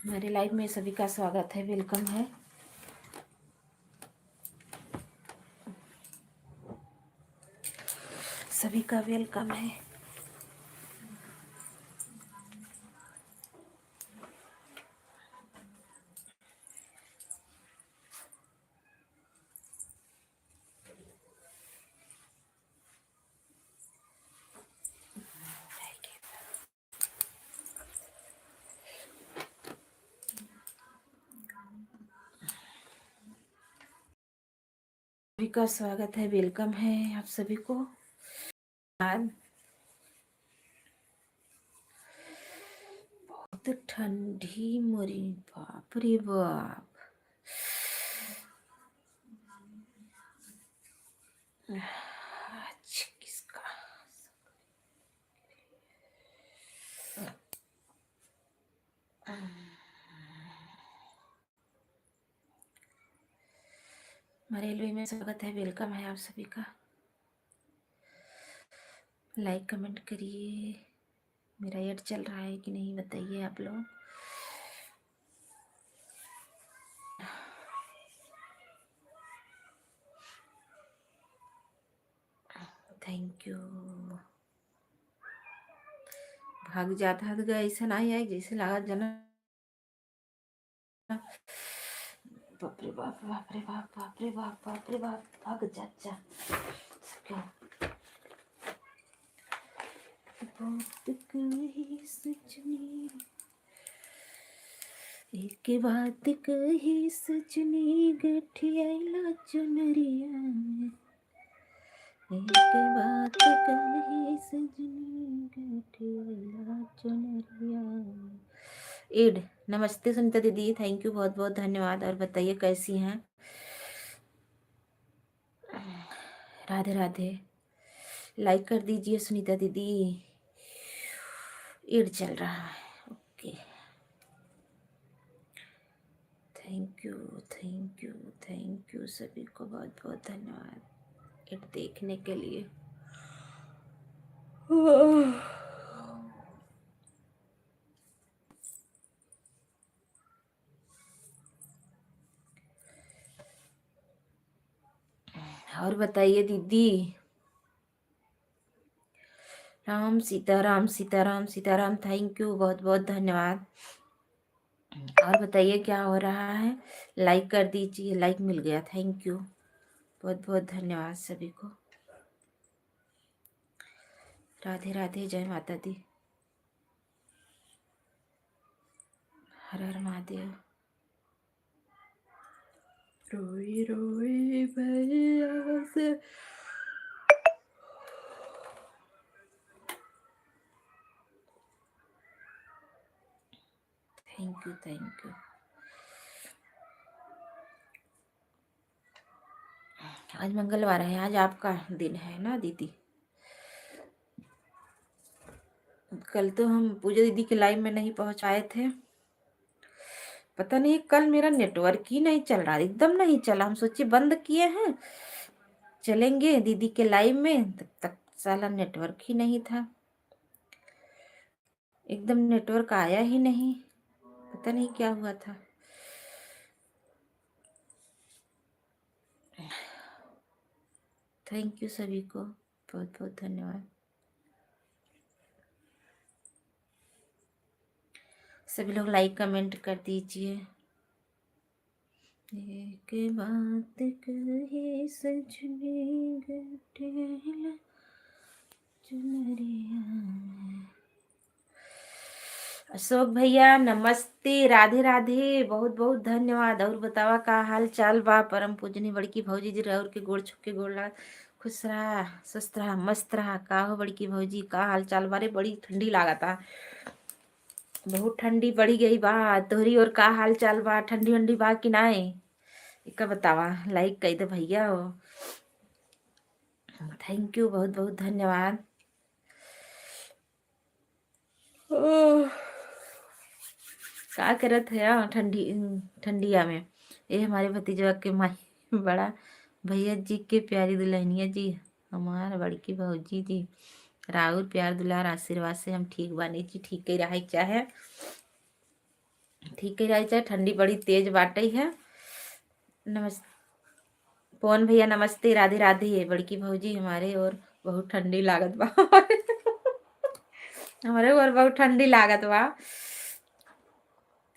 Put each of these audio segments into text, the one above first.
मेरे लाइव में सभी का स्वागत है, वेलकम है। सभी का वेलकम है। सभी का स्वागत है, वेलकम है आप सभी को। आज बहुत ठंडी मरी, बाप रे बाप। आज किसका रेलवे में स्वागत है, वेलकम है आप सभी का। लाइक कमेंट करिए। मेरा ऐड चल रहा है कि नहीं बताइए आप लोग। Thank you. भाग जाता है तो ऐसा नहीं है जैसे लगा जना। बाप रे बाप, बाप रे बाप, बाप रे बाप, बाप रे बाप, भाग जा। बात कही सजनी, एक बात कही सजनी, गठियाला चुनरिया में। एक बात कही सजनी, गठियाला चुनरिया में। एड नमस्ते सुनीता दीदी, थैंक यू, बहुत बहुत धन्यवाद। और बताइए कैसी हैं। राधे राधे। लाइक कर दीजिए सुनीता दीदी। एड चल रहा है, okay. Thank you, thank you, thank you सभी को बहुत बहुत धन्यवाद एड देखने के लिए। और बताइए दीदी। राम सीताराम, सीताराम सीताराम, थैंक यू, बहुत बहुत धन्यवाद। और बताइए क्या हो रहा है। लाइक कर दीजिए, लाइक मिल गया, थैंक यू, बहुत बहुत धन्यवाद सभी को। राधे राधे, जय माता दी, हर हर महादेव। रोई रोई भैया से। Thank you, thank you. आज मंगलवार है, आज आपका दिन है ना दीदी। कल तो हम पूजा दीदी के लाइव में नहीं पहुंच पाए थे। पता नहीं कल मेरा नेटवर्क ही नहीं चल रहा, एकदम नहीं चला। हम सोचे बंद किए हैं, चलेंगे दीदी के लाइव में, तब तक साला नेटवर्क ही नहीं था। एकदम नेटवर्क आया ही नहीं, पता नहीं क्या हुआ था। थैंक यू सभी को, बहुत बहुत धन्यवाद। सभी लोग लाइक कमेंट कर दीजिए। एक बात कही सजनी, गठियाला चुनरिया में। अशोक भैया नमस्ते, राधे राधे, बहुत बहुत धन्यवाद। और बतावा का हाल चाल बा। परम पूजनी बड़की भौजी जी राउर के गोड़ छुप के गोड़ लगा। खुश रहा, स्वस्थ रहा, मस्त रहा। का हो बड़की भौजी, का हाल चाल बारे। बड़ी ठंडी लागता, बहुत ठंडी बढ़ी गई बा तोहरी। और का हाल चाल बा, ठंडी वंडी बा कि नाय, इका बतावा। लाइक कई दे भैया हो, थैंक यू, बहुत बहुत धन्यवाद। ओह, का करत है ठंडी ठंडिया में। ये हमारे भतीजा के माई बड़ा भैया जी के प्यारी दुल्हनिया जी, हमार बड़की भौजी जी। राउर प्यार दुलार आशीर्वाद से हम ठीक बानी जी, ठीक ही रहे चाहे। ठीक ही रही चाहे, ठंडी बड़ी तेज बाटे है। नमस्ते पवन भैया, नमस्ते, राधे राधे। बड़की भौजी हमारे और बहुत ठंडी लागत बा हमारे और बहुत ठंडी लागत बा।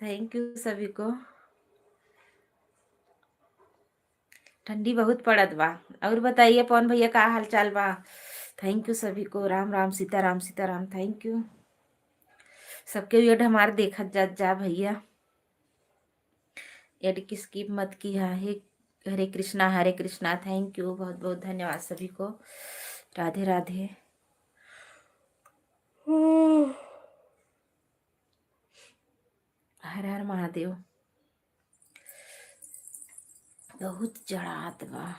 थैंक यू सभी को। ठंडी बहुत पड़त बा। और बताइए पवन भैया का हाल चाल बा। थैंक यू सभी को। राम राम, सीताराम सीताराम। थैंक यू सबके। एड हमारे देखत जा जा भैया, एड की स्किप मत की है। हरे कृष्णा हरे कृष्णा। थैंक यू, बहुत बहुत धन्यवाद सभी को। राधे राधे। हर हर महादेव। बहुत जड़ात बा।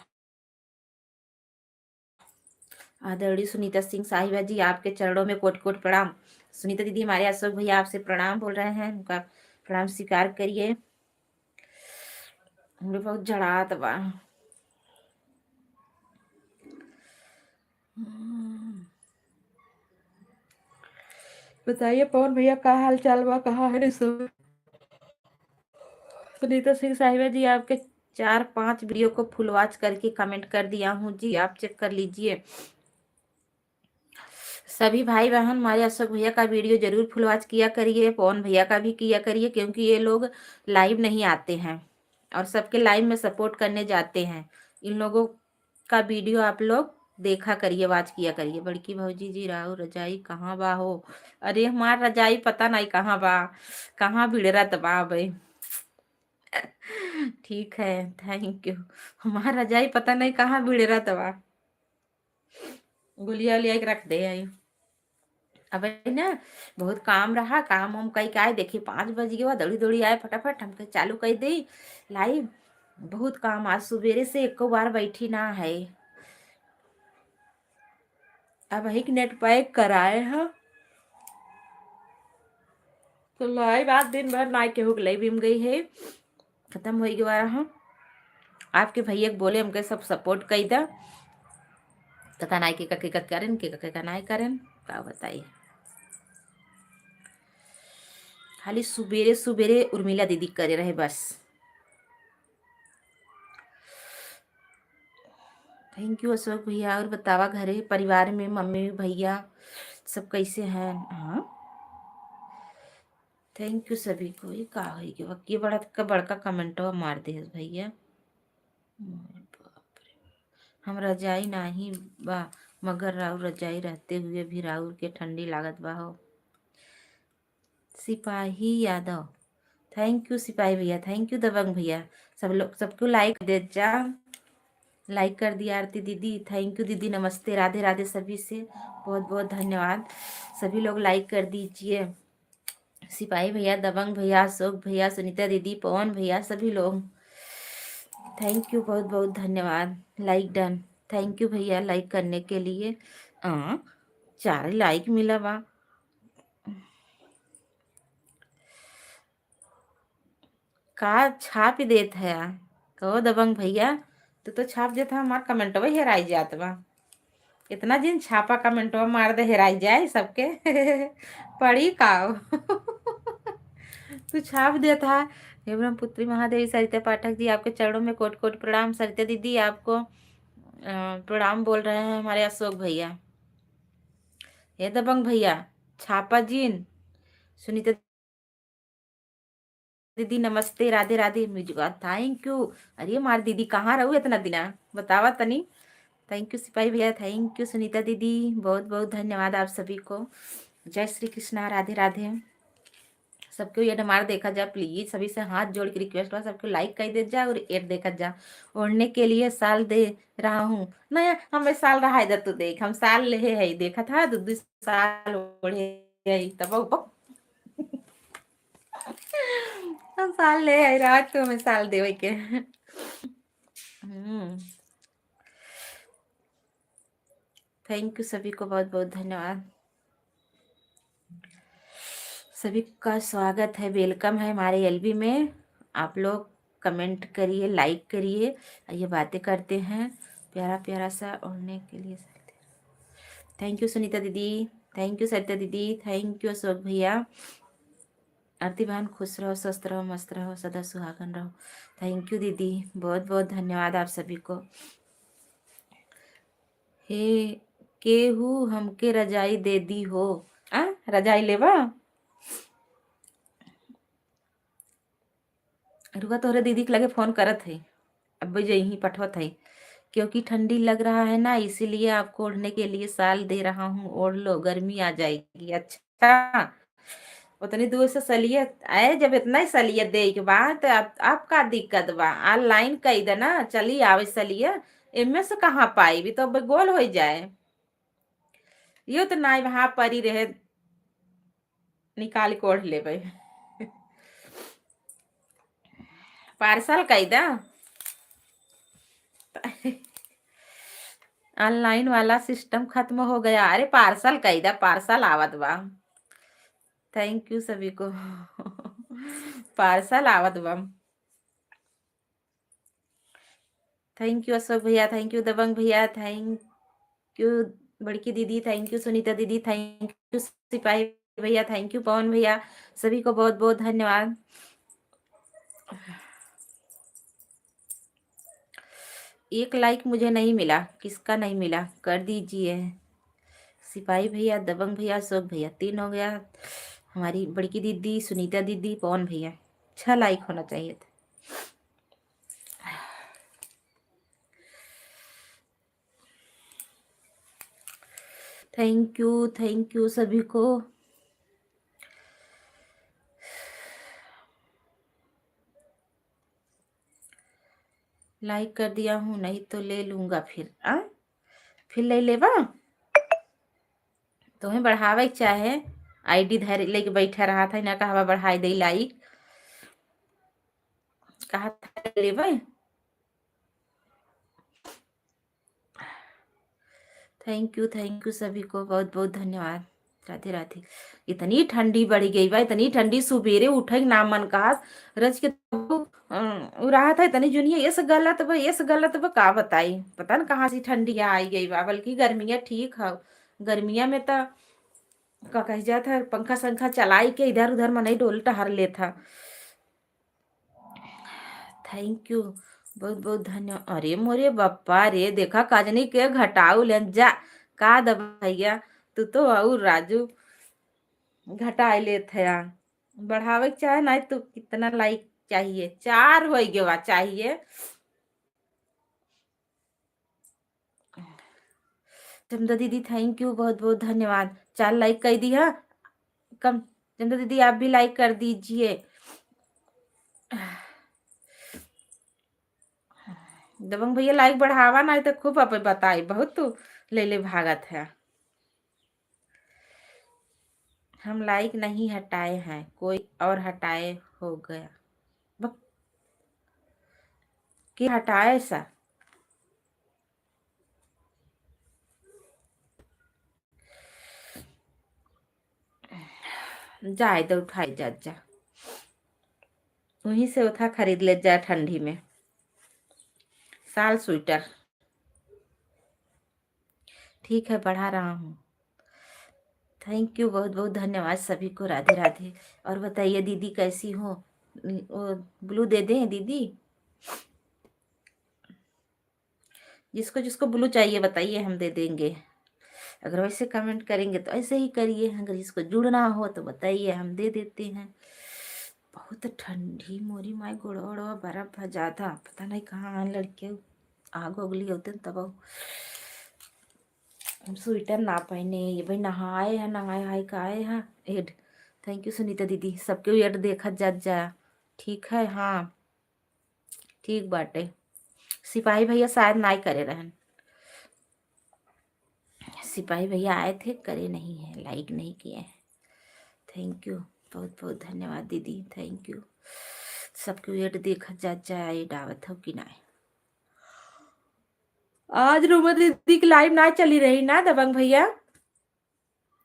आदरणीय सुनीता सिंह साहिबा जी, आपके चरणों में कोट कोट प्रणाम। सुनीता दीदी, हमारे अशोक भैया आपसे प्रणाम बोल रहे हैं, उनका प्रणाम स्वीकार करिए। हमरे बहुत जड़ात बा। बताइए पवन भैया का हाल चाल बा, कहाँ है सब। सुनीता सिंह साहिबा जी, आपके 4-5 वीडियो को फुल वॉच करके कमेंट कर दिया हूँ जी, आप चेक कर लीजिए। सभी भाई बहन हमारे अशोक भैया का वीडियो जरूर फुल वॉच किया करिए, पवन भैया का भी किया करिए, क्योंकि ये लोग लाइव नहीं आते हैं और सबके लाइव में सपोर्ट करने जाते हैं। इन लोगों का वीडियो आप लोग देखा करिए, वॉच किया करिए। बड़की भौजी जी, राहु रजाई कहाँ बा हो। अरे हमार रजाई पता नहीं कहाँ बा, कहाँ भिड़रत बा भाई। ठीक है, थैंक यू। हमार रजाई पता नहीं कहाँ भिड़रत बा। गुलिया उलिया के रख दे आई। अब ना बहुत काम रहा, काम वाम कई आए, देखिए 5 बज गए, दौड़ी दौड़ी आए फटाफट, हमके चालू कर दी लाइव। बहुत काम, आज सवेरे से एको बार बैठी ना है। अब एक नेट पैक कराए हैं तो लाइव आज दिन भर ना के हुक लाइव भी गई है, खत्म हो गया रहा। आपके भैया के बोले हमके सब सपोर्ट कर दा, तो कनाई के कके करें के कनाई करें, का बताइए। खाली सुबेरे सुबेरे उर्मिला दीदी करे रहे बस। थैंक यू अशोक भैया। और बतावा घरे परिवार में मम्मी भैया सब कैसे हैं। हाँ, थैंक यू सभी को। ये का है कि वक्की बड़ा का बड़का कमेंटवा मार दे भैया। बाप रे। हम रजाई नहीं बा, मगर राउर रजाई रहते हुए भी राउर के ठंडी लागत बा हो। सिपाही यादव, थैंक यू सिपाही भैया, थैंक यू दबंग भैया। सब लोग सबको लाइक दे जा, लाइक कर दिया। आरती दीदी, थैंक यू दीदी, नमस्ते, राधे राधे सभी से बहुत बहुत धन्यवाद। सभी लोग लाइक कर दीजिए। सिपाही भैया, दबंग भैया, अशोक भैया, सुनीता दीदी, पवन भैया, सभी लोग थैंक यू, बहुत बहुत धन्यवाद। लाइक डन, थैंक यू भैया लाइक करने के लिए। 4 लाइक मिला बा। का छाप देत है। कहो दबंग भैया, तो छाप देता, हमार कमेंटवा हेराई जात बा। इतना दिन छापा कमेंटवा मार दे हेराई जाए सबके पढ़ी का तू छाप देता है। हे ब्रह्मपुत्री महादेवी, सरिता पाठक जी, आपके चरणों में कोट कोट प्रणाम। सरिता दीदी, आपको प्रणाम बोल रहे हैं हमारे अशोक भैया। हे दबंग भैया, छापा जीन। सुनीता दीदी, नमस्ते, Radhe Radhe. Music, thank you. अरे मार दीदी कहाँ रहू इतना दिना, बतावा तनी। थैंक यू सिपाही भैया, थैंक यू सुनीता दीदी, बहुत बहुत धन्यवाद आप सभी को। जय श्री कृष्णा, राधे राधे। सबको ये हमारा देखा जा प्लीज, सभी से हाथ जोड़ के रिक्वेस्ट बा, सबको लाइक कर दे जा और एड देखा जा। ओढ़ने के लिए साल दे रहा हूँ, नया हमें साल रहा है तो देख, हम साल ले है देखा था, 2 साल ओढ़े है तब हम साल ले आई रात तो हमें साल देवे के। थैंक यू सभी को, बहुत बहुत धन्यवाद। सभी का स्वागत है, वेलकम है हमारे एलबी में। आप लोग कमेंट करिए, लाइक करिए, ये बातें करते हैं। प्यारा प्यारा सा ओढ़ने के लिए। थैंक यू सुनीता दीदी, थैंक यू सरिता दीदी, थैंक यू अशोक भैया। आरती बहन खुश रहो, स्वस्थ रहो, मस्त रहो, सदा सुहागन रहो। थैंक यू दीदी, बहुत बहुत धन्यवाद आप सभी को। हे केहू हमके रजाई दे दी हो। रजाई लेवा रुका, तोहरे दीदी के लगे फोन करत है, अब यही पठवत है। क्योंकि ठंडी लग रहा है ना, इसीलिए आपको ओढ़ने के लिए साल दे रहा हूँ, ओढ़ लो, गर्मी आ जाएगी। अच्छा, उतनी दूर से सलियत आए, जब इतना ही सलियत दे के बाद तो आप का दिक्कत बा, ऑनलाइन कही दे ना, चली आवे सलियत। इनमें से कहाँ पाई भी, तो अब गोल हो जाए। यो तो ना वहां परी रहे, निकाल के ओढ़ लेबै। पार्सल कही दा। ऑनलाइन वाला सिस्टम खत्म हो गया। अरे पार्सल कही दा, पार्सल आवत बा। थैंक यू सभी को। पार्सल आवत बा। थैंक यू अशोक भैया, थैंक यू दबंग भैया, थैंक यू बड़की दीदी, थैंक यू सुनीता दीदी, थैंक यू सिपाही भैया, थैंक यू पवन भैया, सभी को बहुत बहुत धन्यवाद। एक लाइक मुझे नहीं मिला, किसका नहीं मिला, कर दीजिए। सिपाही भैया, दबंग भैया, अशोक भैया, 3 हो गया। हमारी बड़की दीदी, सुनीता दीदी, पवन भैया, 6 लाइक होना चाहिए था। थैंक यू सभी को। लाइक कर दिया हूँ, नहीं तो ले लूंगा फिर ले लेवा। तुम्हें बढ़ावे चाहे आईडी धैर्य लेके बैठा रहा था ना, कहा बढ़ाई दे लाइक, कहा था लेवे। थैंक यू सभी को, बहुत बहुत धन्यवाद। राधे राधे। इतनी ठंडी बढ़ गई बा, इतनी ठंडी, सुबेरे उठे नाम मन का रज के रहा था। इतनी जुनिया ये से गलत बा, का बताई, पता न कहाँ से ठंडी आई गई बा। बल्कि गर्मियाँ ठीक है, गर्मिया में तो का कह जाता है, पंखा संखा चलाई के इधर उधर मन ही डोल टहर लेता। थैंक यू, बहुत बहुत धन्यवाद। अरे मोरे बप्पा रे, देखा काजनी के घटाऊ लेन जा, का दबा भैया, तू तो और राजू घटाए लेत है। बढ़ावे के चाहे ना, तो कितना लाइक चाहिए, 4 हो गया चाहिए। चंदा दीदी थैंक यू, बहुत बहुत धन्यवाद। 4 लाइक कर दिया कम। चंदा दीदी आप भी लाइक कर दीजिए। दबंग भैया लाइक बढ़ावा ना, तो खूब आप बताई, बहुत तू ले ले भागत है। हम लाइक नहीं हटाए हैं, कोई और हटाए हो गया। बक के हटाए सा। जाए तो उठाई जा वहीं से उठा खरीद ले जा ठंडी में, साल स्वेटर। ठीक है, बढ़ा रहा हूँ। थैंक यू, बहुत बहुत धन्यवाद सभी को, राधे राधे। और बताइए दीदी कैसी हो? वो ब्लू दे दें दीदी? जिसको जिसको ब्लू चाहिए बताइए, हम दे देंगे। अगर वैसे कमेंट करेंगे तो ऐसे ही करिए, अगर जिसको जुड़ना हो तो बताइए, हम दे देते हैं। बहुत ठंडी मोरी माई गोड़ो बर्फ ज्यादा, पता नहीं कहाँ लड़के आग उगली होते तब स्वेटर ना पहने। ये भाई नहाए हैं, नहाए हाय काए हैं एड। थैंक यू सुनीता दीदी, सबके एड देखा जा। ठीक है, हाँ ठीक बाटे। सिपाही भैया शायद ना करे रहन, सिपाही भैया आए थे, करे नहीं है, लाइक नहीं किए। थैंक यू, बहुत बहुत धन्यवाद दीदी, थैंक यू। सबके वेट देखा जाए डावत हो कि ना। आज रूमा दीदी की लाइव ना चली रही ना दबंग भैया।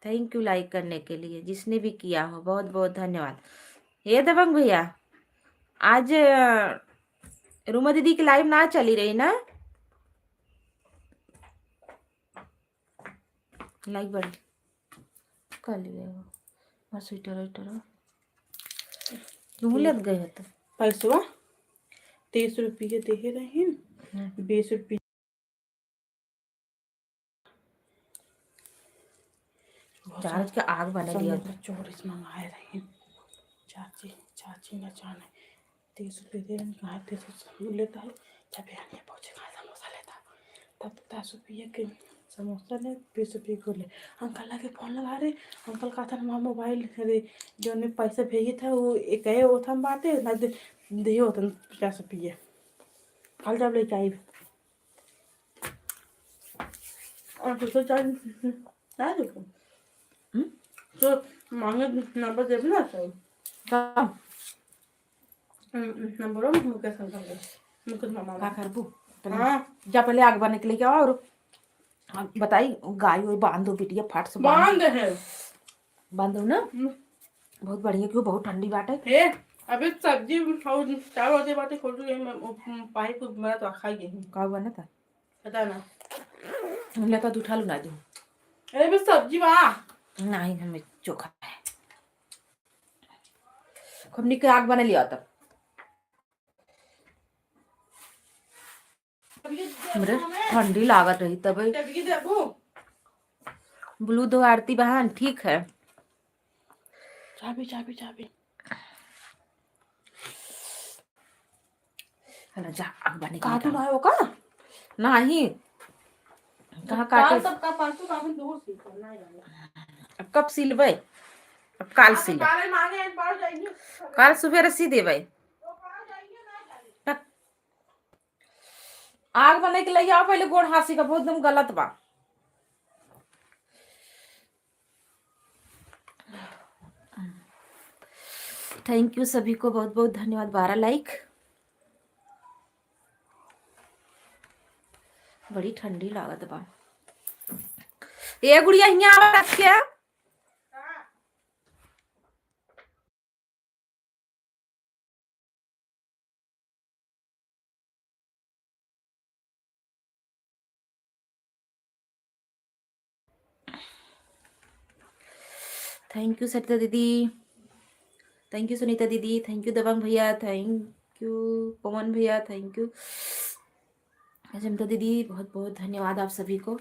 थैंक यू लाइक करने के लिए, जिसने भी किया हो बहुत बहुत धन्यवाद। ये दबंग भैया, आज रूमा दीदी की लाइव ना चली रही ना, लाइक बढ़ कर लिए स्वेटर वेटर। तू लग गए हो तो पैसवा 30 रुपये दे रहे हैं, 20 रुपये चार्ज के आग बने लिया चोरिस मंगाए रहे हैं। चाची चाची न जाने 30 रुपये दे रहे, कहा 30 लेता है, जब आने पहुँचे कहा समोसा लेता, तब 10 रुपये के समोसा ले, 20 रुपये को ले। अंकल आके फोन लगा रहे, अंकल कहा था ना मोबाइल अरे जो ने पैसा भेजे था वो एक वो था बातें ना दे होता 50 रुपये कल जब लेके आई और तो चार्ज ना देखो तो मांगे नंबर दे ना चाहिए नंबर मुकेश अंकल का, मुकेश मामा का करबू हाँ जा पहले आग बने के लिए क्या और बताई गाय वही बांध दो बिटिया फट से बांध है बांध दो ना बहुत बढ़िया क्यों बहुत ठंडी बात है। हे अभी सब्जी चार बजे बातें खोल रही है मैं पाइप मेरा तो खा गई हूँ का बना था पता ना हम लेता तो उठा लो ना दो अरे भी सब्जी बा नहीं हमें चोखा है हमने के आग बने लिया तब मेरे ठंडी लागत रही तब ब्लू दो आरती बहन ठीक है चाबी चाबी चाबी है ना जा आग बने के काटू ना है वो का नहीं कहाँ काटे तब का परसों का भी दूर सी करना है अब कब सिलबे अब काल सिल काले मांगे पड़ जाएंगे काल सुबह रसी देवे आग बने के लिए आओ पहले गोड़ हासी का बहुत दम गलत बा थैंक यू सभी को बहुत बहुत धन्यवाद 12 लाइक बड़ी ठंडी लागत बा ए गुड़िया यहाँ रख के थैंक यू सरिता दीदी थैंक यू सुनीता दीदी थैंक यू दबंग भैया थैंक यू पवन भैया थैंक यू अजंता दीदी बहुत बहुत धन्यवाद आप सभी को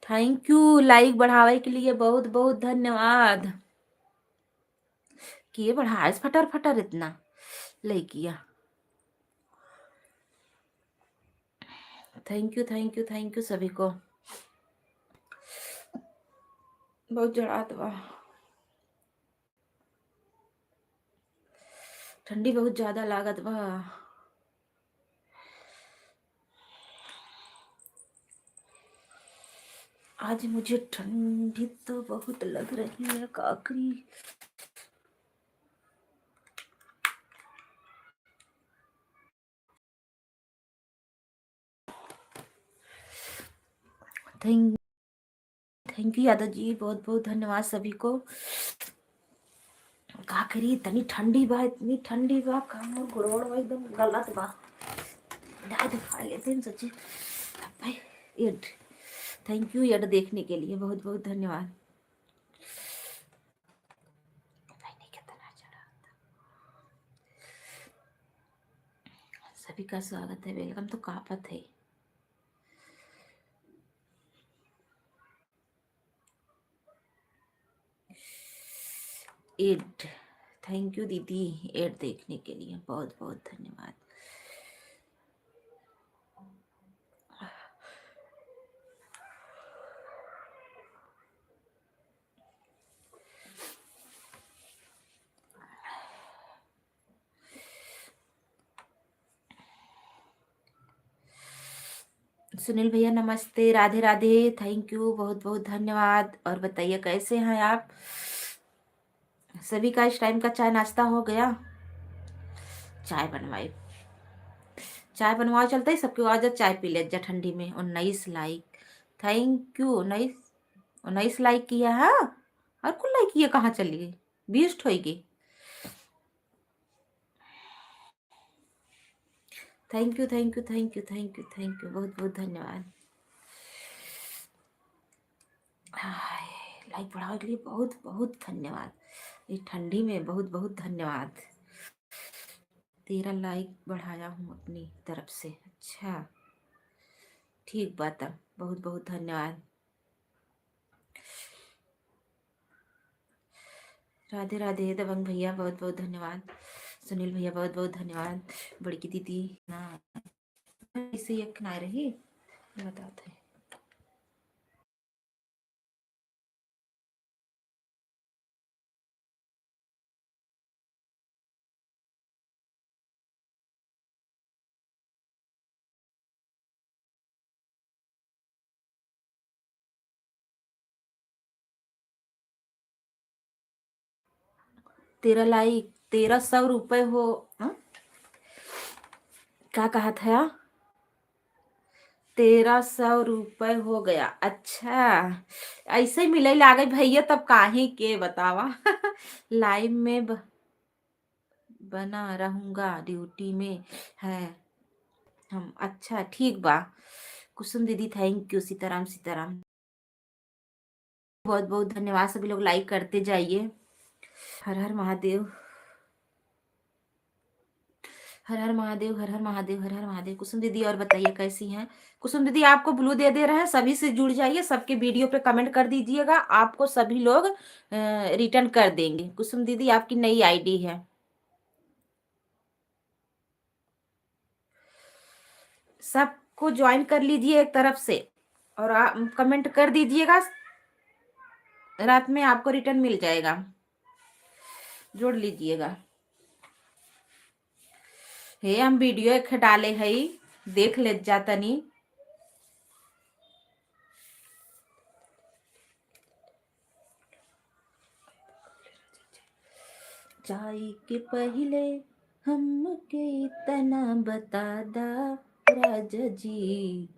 थैंक यू लाइक बढ़ावे के लिए बहुत बहुत धन्यवाद किए बढ़ाए फटर फटर इतना लइकिया थैंक यू सभी को बहुत जड़ात बा ठंडी बहुत ज्यादा लागत बा आज मुझे ठंडी तो बहुत लग रही है काकरी थैंक यू यादव जी बहुत बहुत धन्यवाद सभी को का करी इतनी ठंडी बा काम और गुड़गुड़ बा एकदम गलत बा दिखा लेते हैं सच्ची भाई एड थैंक यू एड देखने के लिए बहुत बहुत धन्यवाद सभी का स्वागत है वेलकम तो कापत है एड थैंक यू दीदी एड देखने के लिए बहुत बहुत धन्यवाद सुनील भैया नमस्ते राधे राधे थैंक यू बहुत बहुत धन्यवाद और बताइए कैसे हैं आप सभी का इस टाइम का चाय नाश्ता हो गया चाय बनवाए चलते ही सबके आज चाय पी ले जा ठंडी में 19 लाइक थैंक यू 19 लाइक किया है और कुल लाइक किया कहाँ चली गई 20 होगी thank you thank you thank you thank you thank you, बहुत बहुत धन्यवाद। लाइक बढ़ाने के लिए बहुत बहुत धन्यवाद। इस ठंडी में बहुत बहुत धन्यवाद। 13 लाइक बढ़ाया हूँ अपनी तरफ से। अच्छा ठीक बात है, बहुत बहुत धन्यवाद। राधे राधे। दबंग भैया बहुत बहुत धन्यवाद। सुनील भैया बहुत बहुत धन्यवाद। बड़की दीदी ना इसे एक ना रही बताते। तेरह लाइक 1300 रुपये हो। हाँ? क्या कहा था? 1300 रुपये हो गया। अच्छा ऐसे ही मिले लागे भैया, तब काहे के बतावा। लाइव में बना रहूंगा, ड्यूटी में है हम। अच्छा ठीक बा। कुसुम दीदी थैंक यू। सीताराम सीताराम, बहुत बहुत धन्यवाद। सभी लोग लाइक करते जाइए। हर हर महादेव, हर हर महादेव, हर हर महादेव, हर हर महादेव। कुसुम दीदी और बताइए कैसी हैं? कुसुम दीदी आपको ब्लू दे रहे हैं, सभी से जुड़ जाइए। सबके वीडियो पे कमेंट कर दीजिएगा, आपको सभी लोग रिटर्न कर देंगे। कुसुम दीदी आपकी नई आईडी है। सबको ज्वाइन कर लीजिए एक तरफ से, और कमेंट कर दीजिएगा। रात में आपको रिटर्न मिल जाएगा, जोड़ लीजिएगा। हे हम वीडियो एक डाले हई, देख ले जातनी। जाई के पहले हमके इतना बता दा राजा जी,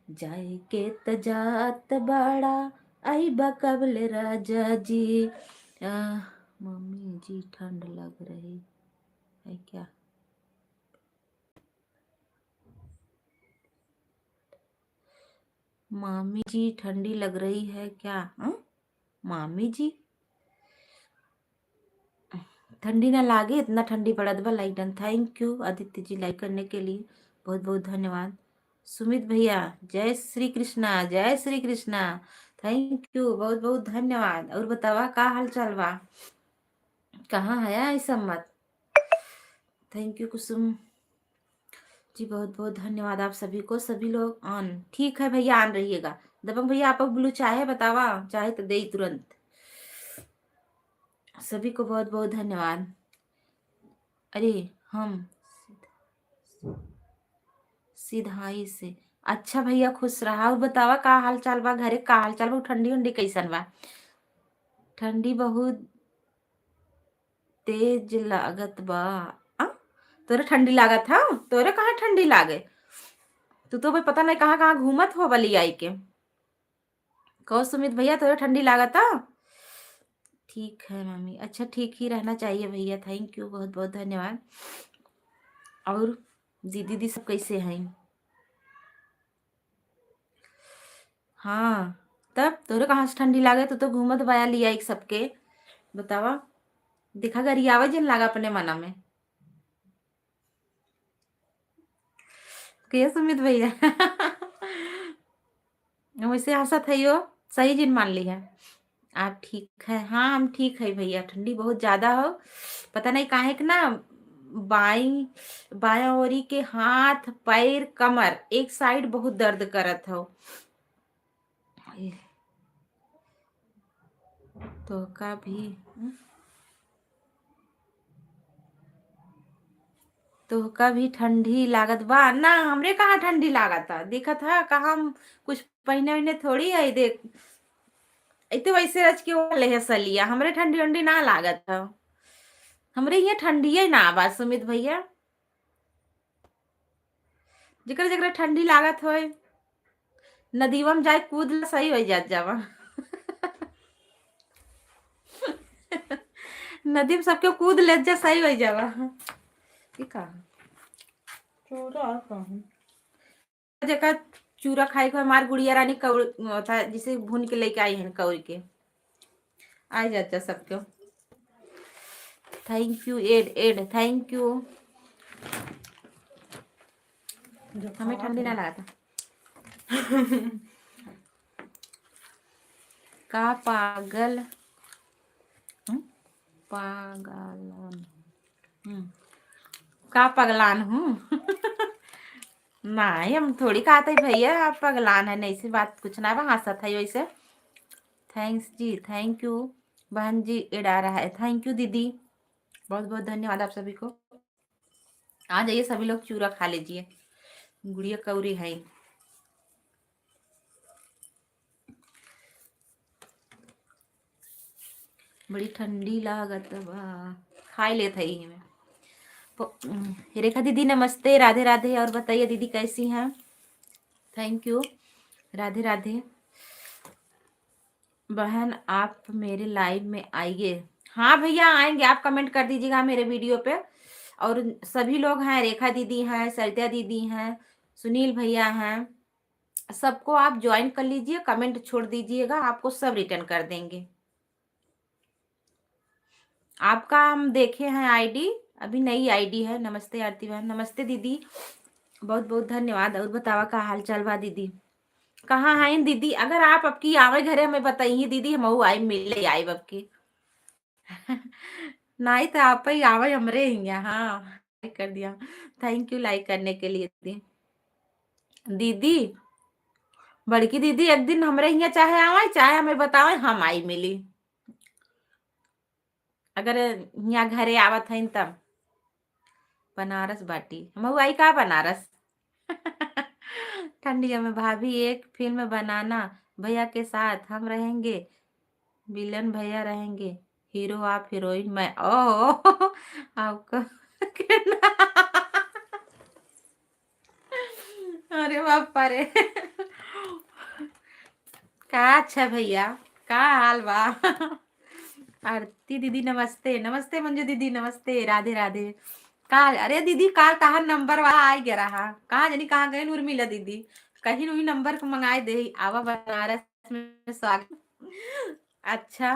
जाए के तजात बाड़ा आई बकबल राजा जी। मम्मी जी ठंड लग रही है क्या? मामी जी ठंडी लग रही है क्या? मामी जी ठंडी ना लागे, इतना ठंडी पड़त बा। Like done, thank you Aditya ji like करने के लिए, बहुत बहुत धन्यवाद। सुमित भैया जय श्री कृष्णा, जय श्री कृष्णा, थैंक यू बहुत बहुत धन्यवाद। और बतावा का हाल चाल बा? कहाँ है ऐसा मत। थैंक यू कुसुम जी, बहुत बहुत धन्यवाद आप सभी को। सभी लोग ऑन ठीक है भैया, ऑन रहिएगा। दबंग भैया आप ब्लू चाहे बतावा, चाहे तो दे तुरंत। सभी को बहुत बहुत धन्यवाद। अरे हम सिधाई से। अच्छा भैया खुश रहा। और बतावा का हाल चाल बा, घरे का हाल चाल बा? ठंडी उंडी कैसन बा? ठंडी बहुत तेज लागत बा। आ? तोरे ठंडी लागत है? तोरे कहाँ ठंडी लागे? तू तो भाई पता नहीं कहाँ कहाँ घूमत हो बली आई के। कहो सुमित भैया तोरे ठंडी लागत है? ठीक है मम्मी। अच्छा ठीक ही रहना चाहिए भैया, थैंक यू बहुत बहुत धन्यवाद। और दीदी दी सब कैसे हैं? हाँ तब तोरे कहाँ से ठंडी लागे? तो घूमत बया लिया एक सबके बतावा। देखा गरियावा जन लागा अपने मना में के सुमित भैया। वैसे हंसत है यो, सही जिन मान ली है। आप ठीक है? हाँ हम ठीक है भैया। ठंडी बहुत ज्यादा हो, पता नहीं काहे के ना। बाई बाया ओरी के हाथ पैर कमर एक साइड बहुत दर्द करत हो। तो का भी तो का भी ठंडी लागत बा ना? हमरे कहाँ ठंडी लागत था, देखा था कहाँ हम कुछ पहने वहने थोड़ी है। देख इतने वैसे रच के वाले है सलिया, हमरे ठंडी वंडी ना लागत था। हमरे यहाँ ठंडी है ना बा सुमित भैया। जकर जकर ठंडी लागत हो नदीवा में जाए कूद ला, सही हो जात जावा। नदी में सबके कूद ले जा, सही हो जावा। ठीक है चूड़ा कहूँ जगह चूरा खाए को हमार गुड़िया रानी कौड़ था जिसे भून के लेके आई है कौड़ के आ जाता सबको। थैंक यू एड एड थैंक यू। जो हमें खावा ठंडी थे ना लगा था। का पागल पागलन का पगलान हूँ। नहीं हम थोड़ी कहते भैया आप पगलान है नहीं से बात कुछ ना हंसत है वैसे। थैंक्स जी थैंक यू बहन जी एड़ा रहा है थैंक यू दीदी बहुत बहुत धन्यवाद आप सभी को। आ जाइए सभी लोग चूरा खा लीजिए गुड़िया कौरी है। बड़ी ठंडी लागत बा खाई लेत है में। रेखा दीदी नमस्ते राधे राधे और बताइए दीदी कैसी हैं। Thank you Radhe Radhe. बहन आप मेरे लाइव में आइए। हाँ भैया आएंगे आप कमेंट कर दीजिएगा मेरे वीडियो पे। और सभी लोग हैं रेखा दीदी हैं सरिता दीदी हैं सुनील भैया हैं सबको आप ज्वाइन कर लीजिए कमेंट छोड़ दीजिएगा आपको सब रिटर्न कर देंगे। आपका हम देखे हैं आईडी अभी नई आईडी है। नमस्ते आरती बहन नमस्ते दीदी बहुत बहुत धन्यवाद। और बतावा का हाल चाल बा दीदी कहाँ हैं दीदी अगर आप आपकी आवे घरे हमें बताइए दीदी हम आई मिले आई आपकी। नहीं तो आप ही आवे हमरे ही हाँ लाइक कर दिया थैंक यू लाइक करने के लिए दीदी। दीदी बड़की दीदी एक दिन हमरे यहाँ चाहे आवे चाहे हमें बतावे हम आई मिली अगर यहाँ घरे आवत है तब। बनारस बाटी हम आई का बनारस। ठंडिया में भाभी एक फिल्म बनाना भैया के साथ हम रहेंगे विलन भैया रहेंगे हीरो आप हीरोइन मैं ओ आपको अरे बापा रे का अच्छा भैया का हाल बा। आरती दीदी नमस्ते नमस्ते मंजू दीदी नमस्ते राधे राधे। कहा अरे दीदी कहा नंबर वहा आ गया रहा कहाँ जानी कहाँ गए उर्मिला दीदी कहीं वही नंबर को मंगाए दे आवा बनारस में स्वागत। अच्छा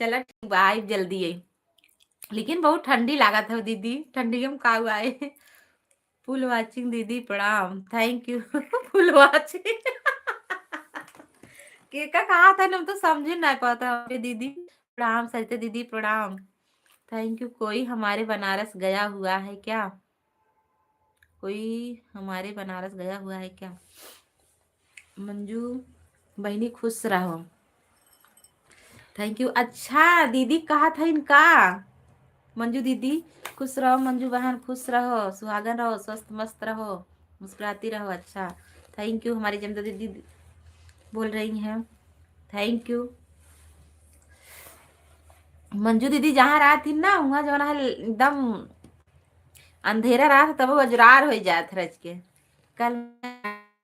चलो आए जल्दी है लेकिन बहुत ठंडी लागत है दीदी ठंडी हम का आए। फुल वाचिंग दीदी प्रणाम थैंक यू फुल वाचिंग के का कहा था हम तो समझ नहीं पाता दीदी प्रणाम सरिता दीदी प्रणाम थैंक यू। कोई हमारे बनारस गया हुआ है क्या कोई हमारे बनारस गया हुआ है क्या। मंजू बहनी खुश रहो थैंक यू। अच्छा दीदी कहा था इनका मंजू दीदी खुश रहो मंजू बहन खुश रहो सुहागन रहो स्वस्थ मस्त रहो मुस्कुराती रहो। अच्छा थैंक यू हमारी जमदा दीदी बोल रही हैं थैंक यू। मंजू दीदी जहाँ रहा थी ना वहाँ जो है एकदम अंधेरा रहा था तब वो अजरार हो जात रच के। कल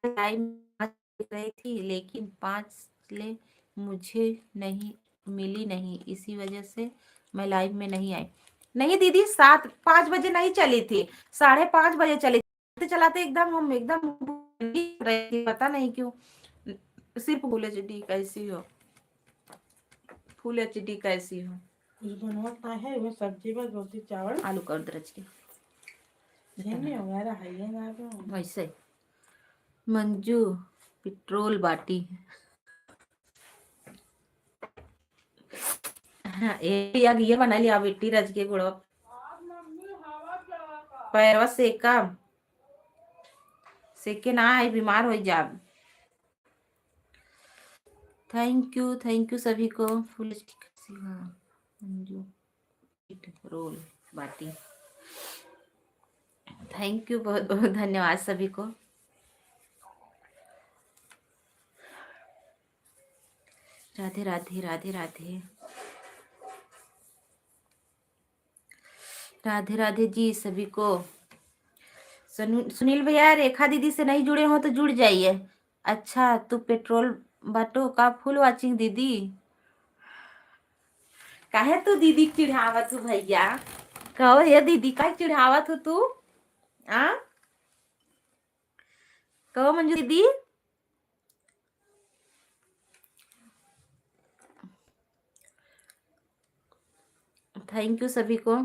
टाइम रही थी लेकिन 5 मुझे नहीं मिली नहीं इसी वजह से मैं लाइव में नहीं आई। नहीं दीदी 5 बजे नहीं चली थी 5:30 बजे चली थी चलाते एकदम हम एकदम रही थी पता नहीं क्यों। सिर्फ फुल एचडी कैसी हो फुल एचडी कैसी हो कुछ बनवाता है मैं सब्जी बस रोटी चावल आलू कर दरज के झींगे वगैरह है ये ना तो वैसे मंजू पेट्रोल बाटी हाँ, ये बना लिया बेटी रज के गुड़ पैरवा सेका सेके ना आई बीमार हो जा। थैंक यू सभी को फुल मंजू रोल बाटी थैंक यू बहुत बहुत धन्यवाद सभी को। राधे राधे राधे राधे राधे राधे जी सभी को। सुनील भैया रेखा दीदी से नहीं जुड़े हो तो जुड़ जाइए। अच्छा तू पेट्रोल बाटो का फुल वाचिंग दीदी काहे तू दीदी चिढ़ावत हो भैया कहो ये दीदी का चिढ़ावत हो तू आ कहो मंजू दीदी। थैंक यू सभी को।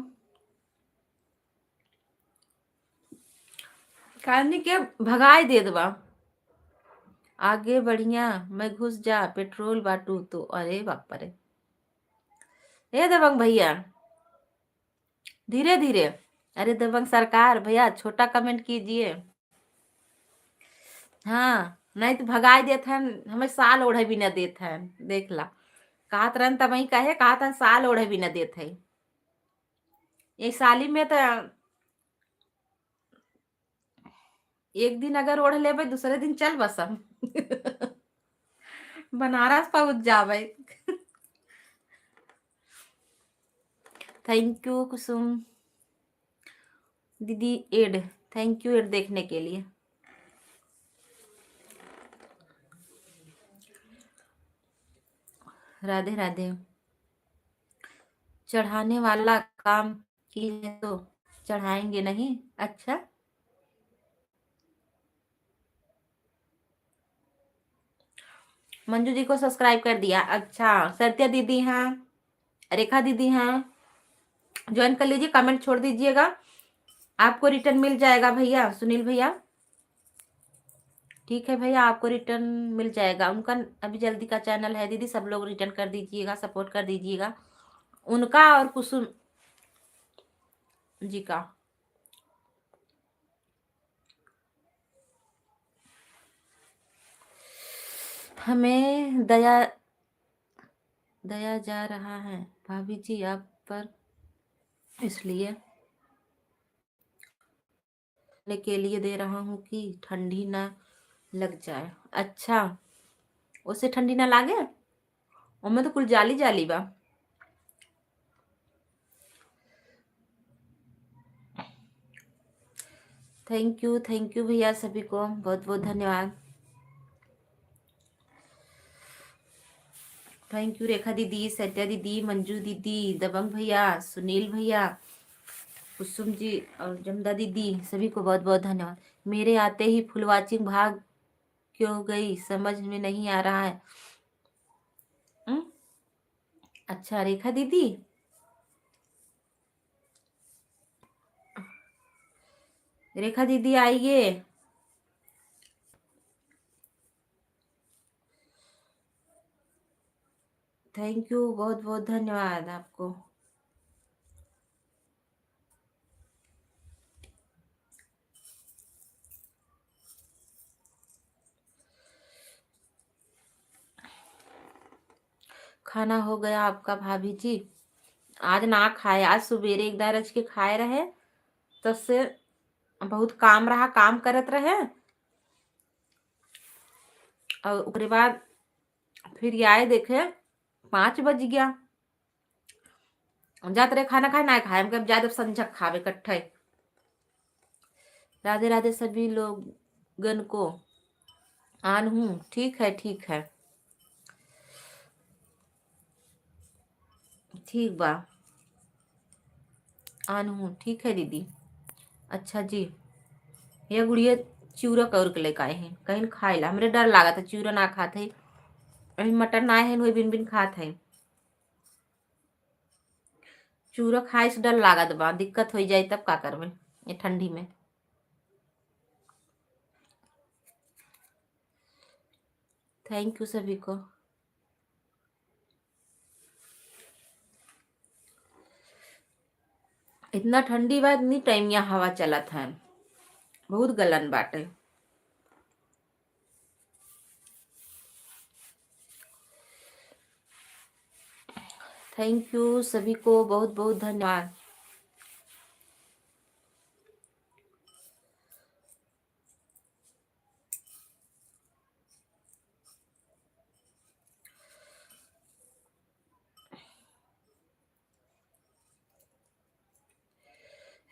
कहनी के भगाए दे दबा आगे बढ़िया मैं घुस जा पेट्रोल बाटू तो अरे बाप रे। ए दबंग भैया धीरे धीरे। अरे दबंग सरकार भैया छोटा कमेंट कीजिए। हाँ नहीं तो भगाए देत हन हमें साल ओढ़े भी न देत हन देख ला। कहत रहन तब वही कहे कहत हन साल ओढ़े भी न देत है। एक साली में तो एक दिन अगर ओढ़ लेबै दूसरे दिन चल बसम बनारस पहुंच जावे। थैंक यू कुसुम दीदी एड। थैंक यू एड देखने के लिए। राधे राधे। चढ़ाने वाला काम की है तो चढ़ाएंगे नहीं। अच्छा मंजू जी को सब्सक्राइब कर दिया। अच्छा सत्या दीदी हैं रेखा दीदी हैं ज्वाइन कर लीजिए कमेंट छोड़ दीजिएगा आपको रिटर्न मिल जाएगा भैया। सुनील भैया ठीक है भैया आपको रिटर्न मिल जाएगा। उनका अभी जल्दी का चैनल है दीदी सब लोग रिटर्न कर दीजिएगा सपोर्ट कर दीजिएगा उनका और कुसुम जी का। हमें दया दया जा रहा है भाभी जी आप पर इसलिए के लिए दे रहा हूँ कि ठंडी ना लग जाए। अच्छा उससे ठंडी ना लागे उनमें तो कुल जाली जाली बा। थैंक यू भैया सभी को बहुत बहुत धन्यवाद। थैंक यू रेखा दीदी सत्या दीदी मंजू दीदी दबंग भैया सुनील भैया कुसुम जी और जमदा दीदी सभी को बहुत बहुत धन्यवाद। मेरे आते ही फुल वाचिंग भाग क्यों गई समझ में नहीं आ रहा है। हुँ? अच्छा रेखा दीदी रेखा दीदी आइए। थैंक यू बहुत बहुत धन्यवाद आपको। खाना हो गया आपका भाभी जी। आज ना खाए आज सुबेरे एक दार रच के खाए रहे तब से बहुत काम रहा काम करत रहे और उसके बाद फिर आए देखे 5 बज गया जात रहे खाना खाए ना खाए हम कब जाए संझक खावे कट्ठे। राधे राधे सभी लोगन को आन हूँ ठीक है ठीक बा आन हूँ ठीक है दीदी। अच्छा जी ये गुड़िया चिूरा कौर के लेके आए हैं कहीं खाए ला हमरे डर लगा था चिूरा ना खाते अभी मटन ना है वही बिन बिन खात है चूरा खाए से डर लागत बा दिक्कत हो जाए तब का करबे ये ठंडी में। थैंक यू सभी को। इतना ठंडी बा इतनी टाइम यहाँ हवा चलत है बहुत गलन बाटे। थैंक यू सभी को बहुत बहुत धन्यवाद।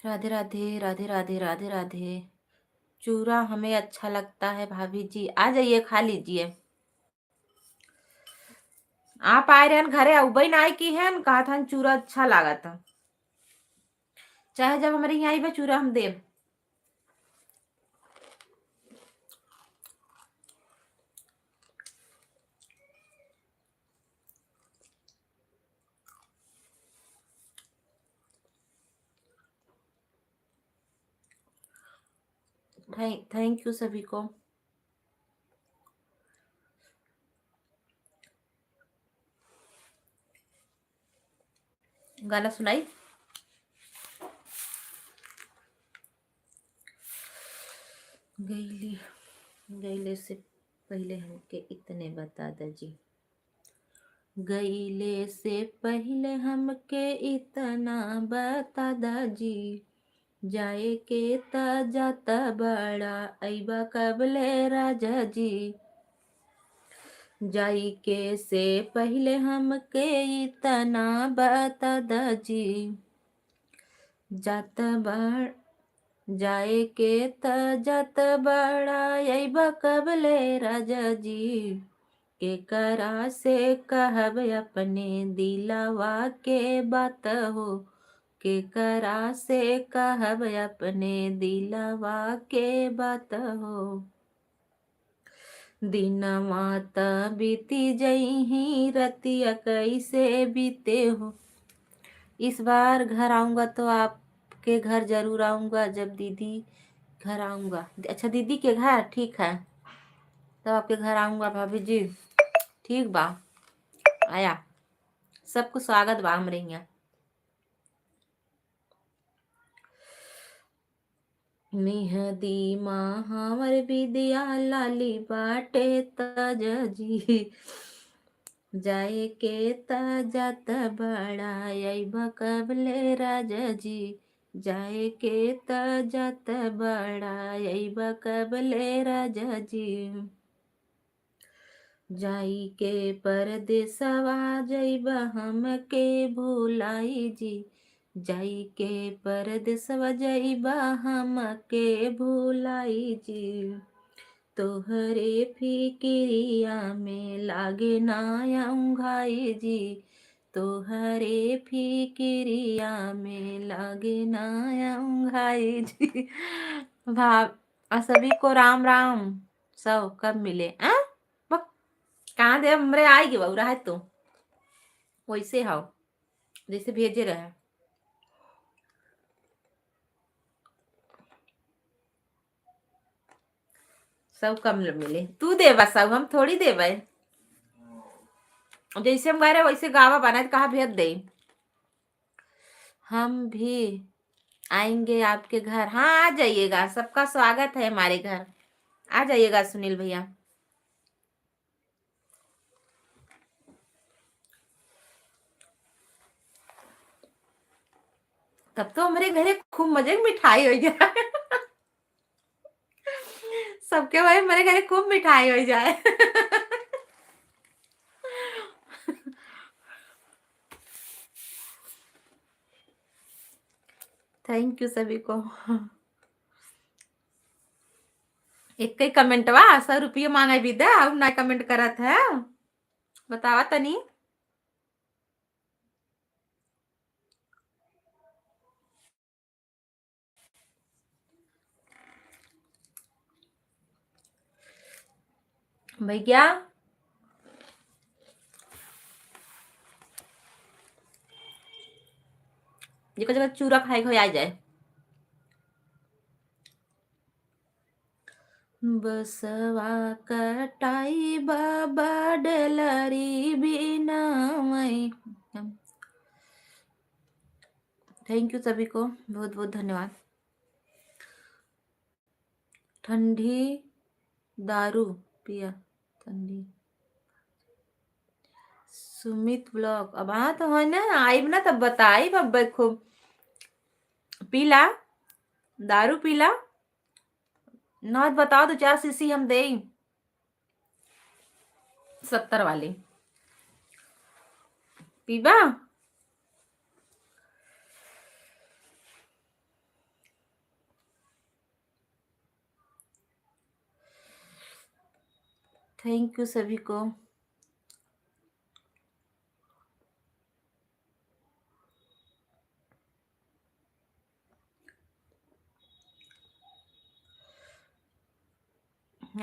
राधे राधे राधे राधे राधे राधे। चूरा हमें अच्छा लगता है भाभी जी आ जाइए खा लीजिए। आप आए रहे घरे अबई ना की है कहा था चूरा अच्छा लगा था चाहे जब हमारे यहाँ आई बा चूरा हम देव थैंक यू सभी को। गाना सुनाई। गईले गईले से पहले हमके इतने बता द जी। गईले से पहले हमके इतना बता द जी। जाए के त जाता बड़ा अइबा कबले राजा जी। जाई के से पहले हमके इतना बता द जी। जात बड़ जाए के त जात बड़ा अइबा कबले राजा जी। के करा से कहब अपने दिलवा के बात हो। के करा से कहब अपने दिलवा के बात हो। दिनवा त बीती जही रतिया कैसे बीते हो। इस बार घर आऊंगा तो आपके घर जरूर आऊंगा जब दीदी घर आऊंगा। अच्छा दीदी के घर, ठीक है तो आपके घर आऊंगा भाभी जी। ठीक बा, आया सबको स्वागत बा हमरे यहाँ। मेहदी माँ हमर विद्या लाली बाटे तज जी। जाए के त जात बड़ा अइबा कबले राजा जी। जाए के त जात बड़ा अइबा कबले राजा जी। जाई के परदेसवा जइबा हमके भुलाई जी। जाई के परदेसवा जइबा हमके भुलाई जी। तोहरे फिकिरिया में लागे नाया उंघाई जी। तोहरे फिकिरिया में लागे नाया उंघाई जी। भाव सभी को राम राम। सब कब मिले कहाँ दे हमरे आएगी बहु रहा है तो वैसे हो जैसे भेजे रहे। सब कम मिले, तू देवा सब, हम थोड़ी देवे। जैसे हम गा रहे वैसे गावा बना कहा भेज दे। हम भी आएंगे आपके घर, हाँ आ जाइएगा, सबका स्वागत है हमारे घर, आ जाइएगा सुनील भैया। तब तो हमारे घरे खूब मजे की मिठाई हो जाए। सबके भाई हमारे घरे खूब मिठाई हो जाए। थैंक यू सभी को। एक ही कमेंटवा 100 रुपये मांगे भी दे अब ना कमेंट करत है, बतावा तनी। भैया जेकर जगह चूरा खाए हो आ जाए। बसवा कटाई बाबा डलरी बिना। थैंक यू सभी को, बहुत बहुत धन्यवाद। ठंडी दारू पिया ठंडी सुमित ब्लॉग अब हाँ तो है ना, आइब ना तब बताई अब खूब पीला दारू पीला न बताओ तो 4 शीशी हम दे 70 वाली पीबा। थैंक यू सभी को।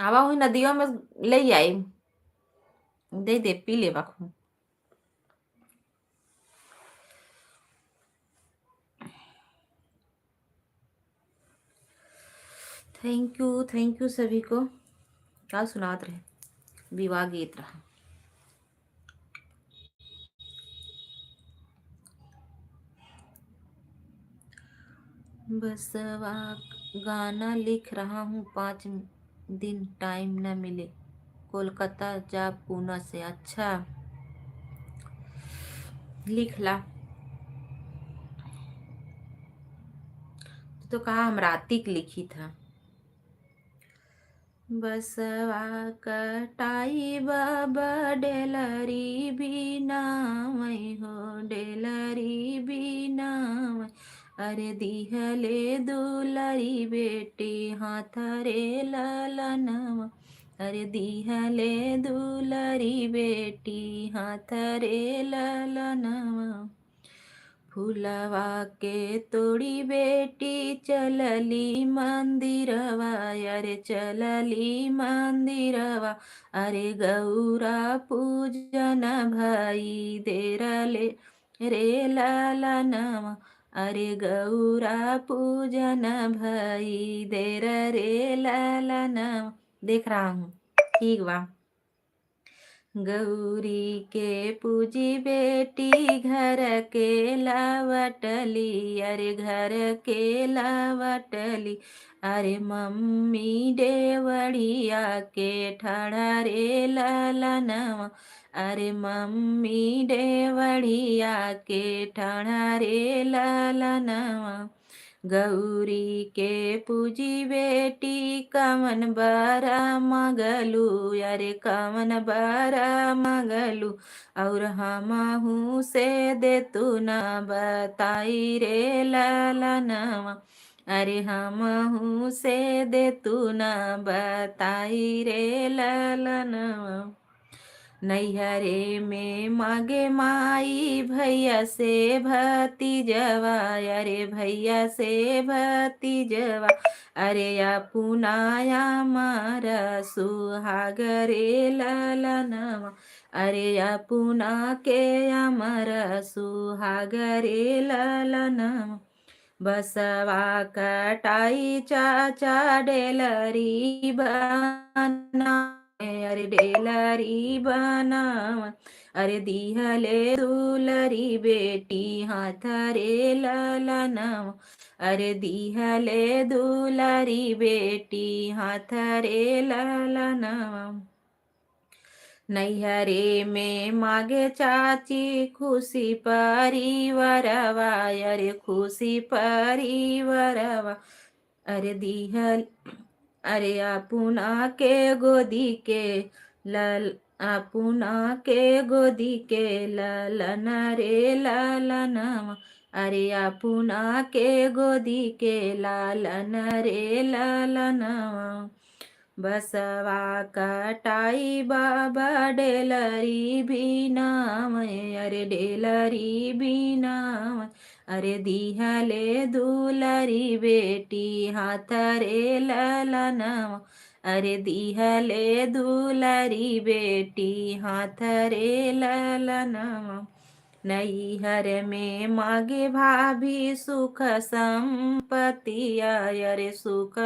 आवा हुई नदियों में ले आई दे दे पी ले बाखू। थैंक यू सभी को। क्या सुनात रहे, विवाह गीत रहा। बसवा गाना लिख रहा हूँ, 5 दिन टाइम न मिले, कोलकाता जा पूना से। अच्छा, लिख ला। तो कहा हम रातिक लिखी था। बसवा कटाई बाबा डेलरी बिना मैं हो, डेलरी बिना मैं। अरे दिहले दुलरी बेटी हाथ रे ललनवा, अरे दिहले दुलरी बेटी हाथ रे ललनवा। फुलवा के तोड़ी बेटी चलली मंदिरवा, अरे चलली मंदिरवा। अरे गौरा पूजन भाई देरले रे ललनवा, अरे गौरा पूजन भाई देर रे ललनवा। देख रहा हूँ, ठीक बा। गौरी के पूजी बेटी घर के लावटली, अरे घर के लावटली। अरे मम्मी डेवड़िया के ठाड़ा रे ललनवा, अरे मम्मी डेवड़िया के ठाड़ा रे ललनवा। गौरी के पूजी बेटी कमन बारा मगलू, अरे कमन बारा मगलू। और हमहू से दे तू न बताई रे ललनवा, अरे हमहू से दे तू न बताई रे ललनवा। नैहरे में मागे माई भैया से भतीजवा, अरे भैया से भतीजवा। अरे पुनाया मारा सुहाग रे ललनवा, अरे पुना के अमर सुहाग रे ललनवा। बसवा कटाई चाचा डेलरी बना, अरे डेलरी बनावा। अरे दिहले दुलरी बेटी हाथ रे ललनवा, अरे दिहले दुलरी बेटी हाथ रे ललनवा। नैहरे में मागे चाची खुशी परिवारवा, अरे खुशी परिवारवा। अरे दिहल, अरे पुना के गोदी के लल, पुना के गोदी के ललन रे ललनवा, अरे पुना के गोदी के लालन रे ललनवा। बसवा कटाई बाबा डेलरी बिना मैं, अरे डेलरी बिना मैं। अरे दिहले दुलरी बेटी हाथ रे ललनवा, अरे दिहले दुलरी बेटी हाथ रे ललनवा। नैहर में मागे भाभी सुख संपत्ति, अरे सुख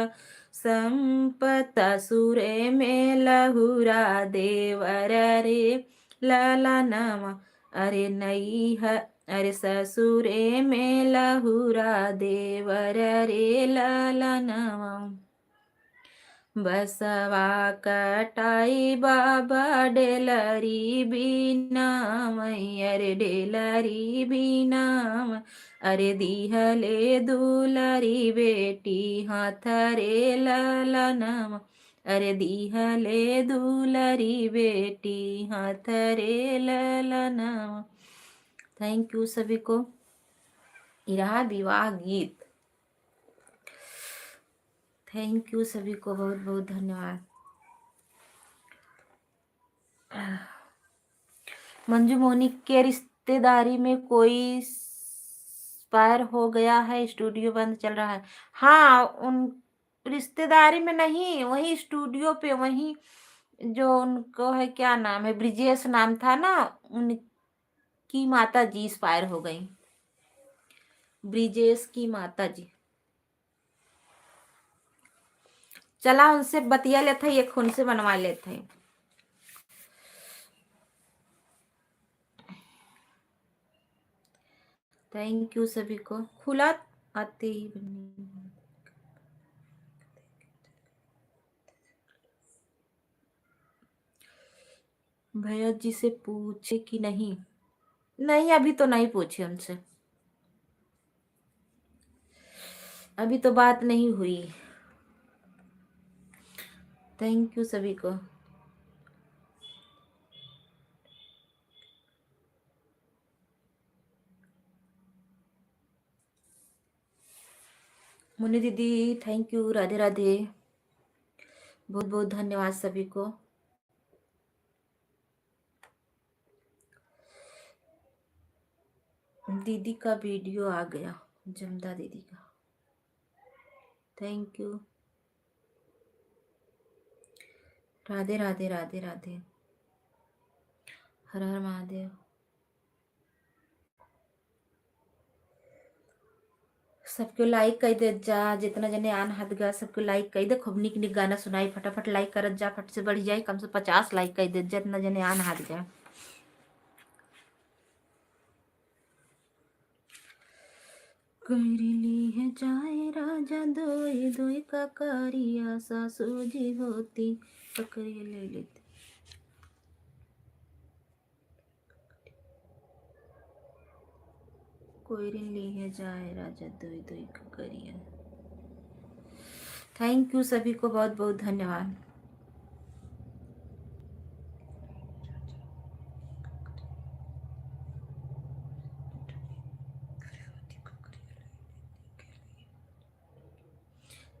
संपत। सुरे में लहुरा देवर रे ललनवा, अरे नैहर, अरे ससुरे में लहुरा देवर रे ललनवा। बसवा कटाई बाबा डेलरी बिना मैं, अरे डेलरी बिना मैं। अरे दिहले दुलरी बेटी हाथ रे ललनवा, अरे दिहले दुलरी बेटी हाथ रे ललनवा। थैंक यू सभी को। रहा विवाह गीत। थैंक यू सभी को, बहुत बहुत धन्यवाद। मंजू मोनिक के रिश्तेदारी में कोई एक्सपायर हो गया है, स्टूडियो बंद चल रहा है। हाँ, उन रिश्तेदारी में नहीं, वही स्टूडियो पे, वही जो उनको है, क्या नाम है, ब्रिजेश नाम था ना, उनकी माता जी एक्सपायर हो गई। ब्रिजेश की माता जी। चला उनसे बतिया लेते हैं, एक खून से बनवा लेते हैं। थैंक यू सभी को। खुला आते ही भैया जी से पूछे कि नहीं? नहीं, अभी तो नहीं पूछे उनसे, अभी तो बात नहीं हुई। थैंक यू सभी को। मुन्नी दीदी थैंक यू, राधे राधे, बहुत बहुत धन्यवाद सभी को। दीदी का वीडियो आ गया, जमदा दीदी का, थैंक यू। राधे राधे राधे राधे, हर हर महादेव। सबको लाइक कर दे जा, जितना जने आन हाथ गा सबको लाइक कर दे। खूब निक निक गाना सुनाई, फटाफट लाइक करत जा, फट से बढ़ जाए, कम से 50 लाइक कर दे, जितना जने आन हाथ जा। करली है जाए राजा दोए दोए का कारिया, सासू जी होती पकड़िए ले लेती। कोयरिली है जाए राजा दोए दोए का करिया। थैंक यू सभी को, बहुत बहुत धन्यवाद।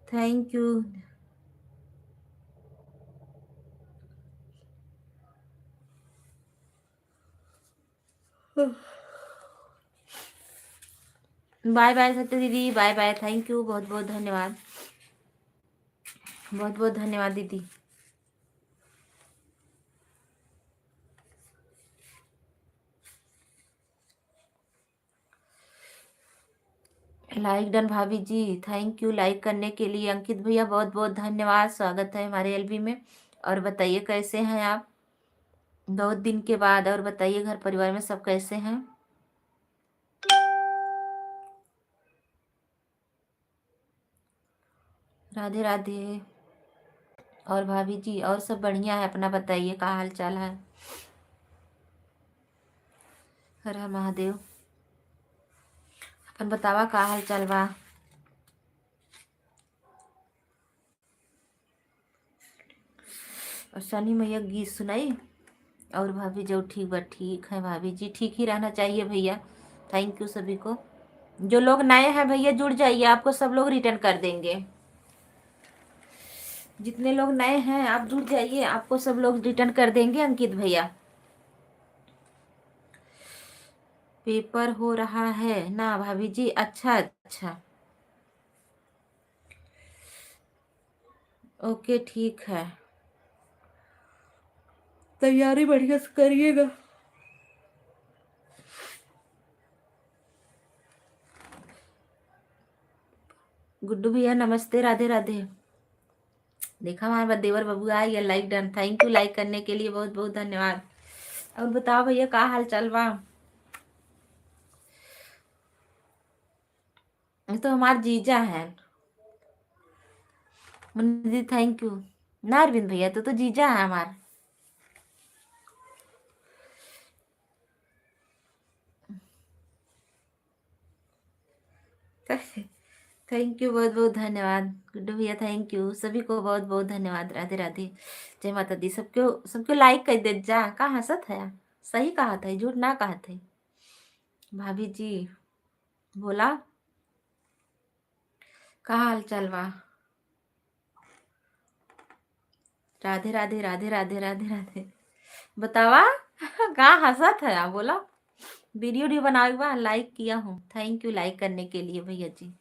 Thank you. बाय बाय सत्य दीदी, बाय बाय, थैंक यू, बहुत बहुत धन्यवाद, बहुत बहुत धन्यवाद दीदी। लाइक डन भाभी जी, थैंक यू लाइक करने के लिए। अंकित भैया बहुत बहुत धन्यवाद, स्वागत है हमारे एलबी में। और बताइए कैसे हैं आप, बहुत दिन के बाद। और बताइए घर परिवार में सब कैसे हैं? राधे राधे। और भाभी जी और सब बढ़िया है, अपना बताइए क्या हाल चाल है? हर हर महादेव। अपन बतावा का हाल चाल बा? और सनी मैया गीत सुनाई। और भाभी जो ठीक बा, ठीक है भाभी जी, ठीक ही रहना चाहिए भैया। थैंक यू सभी को। जो लोग नए हैं भैया जुड़ जाइए, आपको सब लोग रिटर्न कर देंगे। जितने लोग नए हैं आप जुड़ जाइए, आपको सब लोग रिटर्न कर देंगे अंकित भैया। पेपर हो रहा है ना भाभी जी? अच्छा अच्छा, ओके ठीक है, तैयारी बढ़िया से करिएगा। गुड्डू भैया नमस्ते, राधे राधे। देखा हमारे देवर बबू आ गया, like done, thank you like करने के लिए, बहुत बहुत धन्यवाद। और बताओ भैया क्या हाल चाल बा? ये तो हमारे जीजा है। मुन्नी दी थैंक यू। ना अरविंद भैया तो जीजा है हमारे। थैंक यू, बहुत बहुत धन्यवाद गुड्डू भैया, थैंक यू सभी को, बहुत बहुत धन्यवाद। राधे राधे, जय माता दी। सबको सबको लाइक कर दे जा। का हंसत है? सही कहा था, झूठ ना कहा थे। भाभी जी बोला का हाल चाल बा? राधे राधे राधे राधे राधे राधे, बतावा का हंसत है? आप बोला वीडियो वीडियो बनाए बा, लाइक किया हूँ, थैंक यू लाइक करने के लिए भैया जी।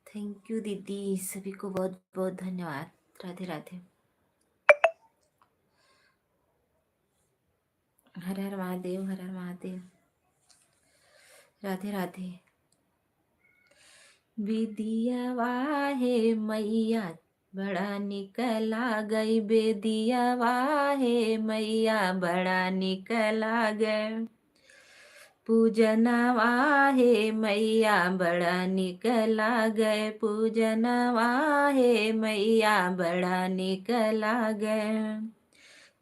थैंक यू दीदी, सभी को बहुत बहुत धन्यवाद। राधे राधे, हर हर महादेव, हर हर महादेव, राधे राधे। बेदियावा हे मैया बड़ा निकला गई, बेदियावा हे मैया बड़ा निकला गए। पूजनवा हे मैया बड़ा निकला गए, पूजनवा हे मैया बड़ा निकला गए।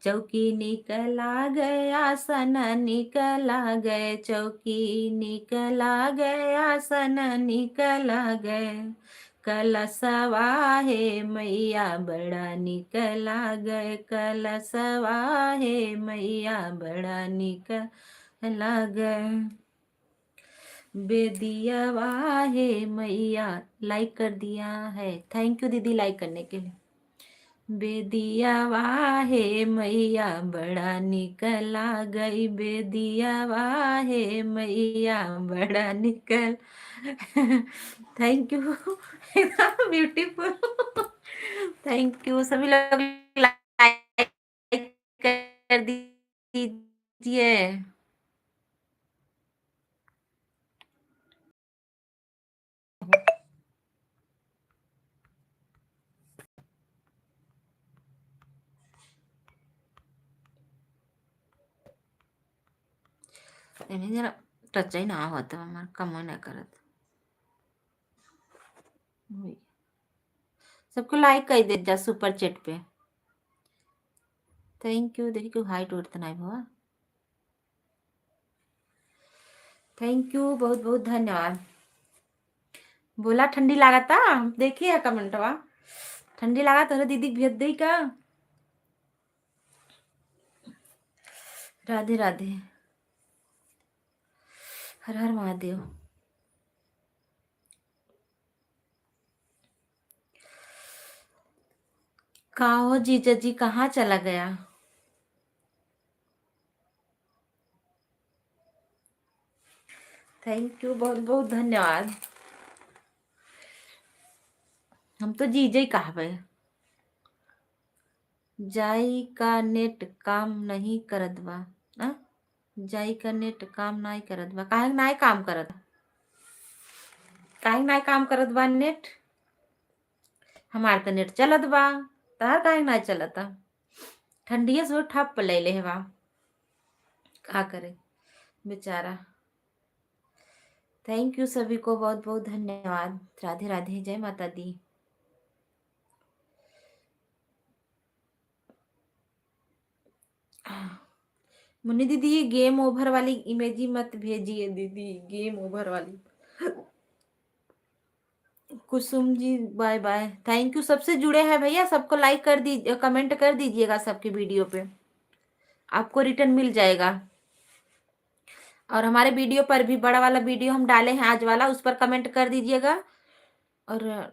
चौकी निकला गए, आसन निकला गए, चौकी निकला गए, आसन निकला गए। कलशवा हे मैया बड़ा निकला गए, कलशवा हे मैया बड़ा निकला गए। बेदियावा हे मैया, लाइक कर दिया है, थैंक यू दीदी लाइक करने के लिए। बेदियावा हे मैया बड़ा निकला गई, बेदियावा हे मैया बड़ा निकल। Thank you, beautiful. Thank you सभी लोग, लाइक कर दीजिए। एने जरा टचही ना होत हमार, कम ना करत। वही। सबको लाइक कर दे जा सुपर चैट पे। थैंक यू, देखिए क्यों हाइट उठता नहीं हुआ। थैंक यू, बहुत बहुत धन्यवाद। बोला ठंडी लागता, देखिए कमेंटवा, ठंडी लगा तो दीदी भेज दे का। राधे राधे, हर हर महादेव। कहा हो जीजा जी, कहाँ चला गया? थैंक यू, बहुत बहुत धन्यवाद। हम तो जीजा ही कहबे। जाई का नेट काम नहीं करत बा। आ? जाई का नेट काम नहीं करत बा, काहे नहीं काम करत? काहे नहीं काम करत बा नेट? हमार तो नेट चलत बा, तार काहे नहीं चलता? ठंडिया से ठप ले ले बा, का करे बेचारा। थैंक यू सभी को, बहुत बहुत धन्यवाद। राधे राधे, जय माता दी। मुन्नी दीदी ये गेम ओवर वाली इमेजी मत भेजिए दीदी, गेम ओवर वाली। Kusum ji bye bye, thank you. सबसे जुड़े हैं भैया, सबको लाइक कर दीजिए, कमेंट कर दीजिएगा सबके वीडियो पे, आपको रिटर्न मिल जाएगा। और हमारे वीडियो पर भी बड़ा वाला वीडियो हम डाले हैं आज वाला, उस पर कमेंट कर दीजिएगा। और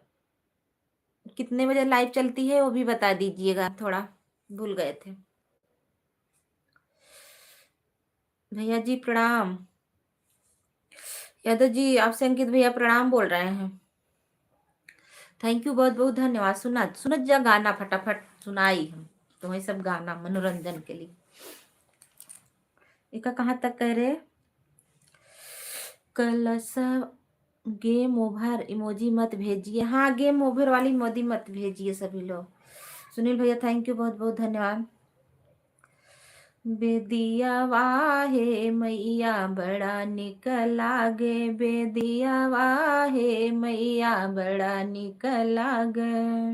कितने बजे लाइव चलती है वो भी बता दीजिएगा, थोड़ा भूल गए थे। भैया जी प्रणाम। यादव जी आपसे अंकित भैया प्रणाम बोल रहे हैं। थैंक यू, बहुत बहुत धन्यवाद। सुना सुनत जा गाना, फटाफट सुनाई हम तुम्हें सब गाना मनोरंजन के लिए। एक कहाँ तक कह रहे? कलश गेम ओवर इमोजी मत भेजिए। हाँ, गेम ओवर वाली इमोजी मत भेजिए सभी लोग। सुनील भैया थैंक यू, बहुत बहुत धन्यवाद। बेदिया वाहे मैया बड़ा निकला गे, बेदिया वाहे मैया बड़ा निकला गे।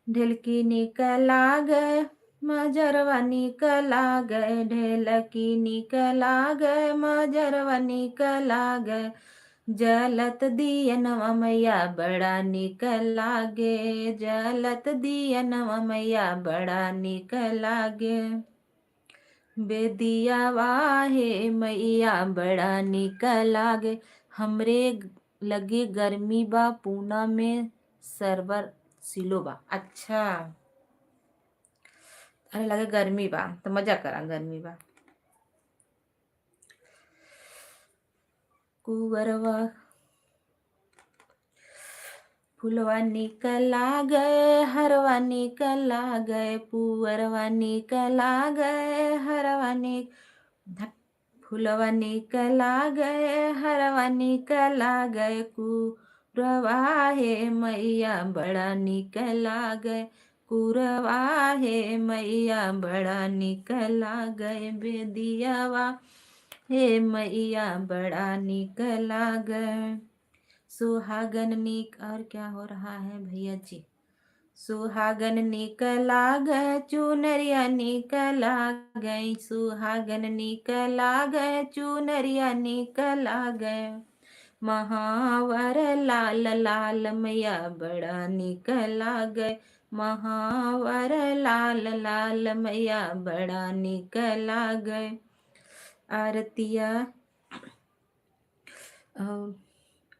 ढेलकी निकला गए, मजरवा निकला गए, ढेलकी निकला गए, मजरवा निकला गए। जलत दियनवा मैया बड़ा निकला गे, जलत दियनवा मैया बड़ा निकला गे। बेदिया वाहे मैया बड़ा निकला गे। हमरे लगे गर्मी बा, पूना में सरवर सिलो बा। अच्छा, अरे लगे गर्मी बा तो मजा करा, गर्मी बा। कुवरवा फुलवा निकला गए, हरवा निकला गए, पुअरवा निकला गए, हरवा फुलवा निकला गए, हरवा निकला गए, कुरवा हे मैया बड़ा निक लागे, कुरवा हे मैया बड़ा निक लागे, बेदियावा हे मैया बड़ा निक लागे। सुहागन निक, और क्या हो रहा है भैया जी? सुहागन निक लागे, चुनरिया निक लागे, सुहागन निक लागे, चुनरिया निक लागे, महावर लाल लाल मैया बड़ा निक लागे, महावर लाल लाल मैया बड़ा निक लागे। आरतिया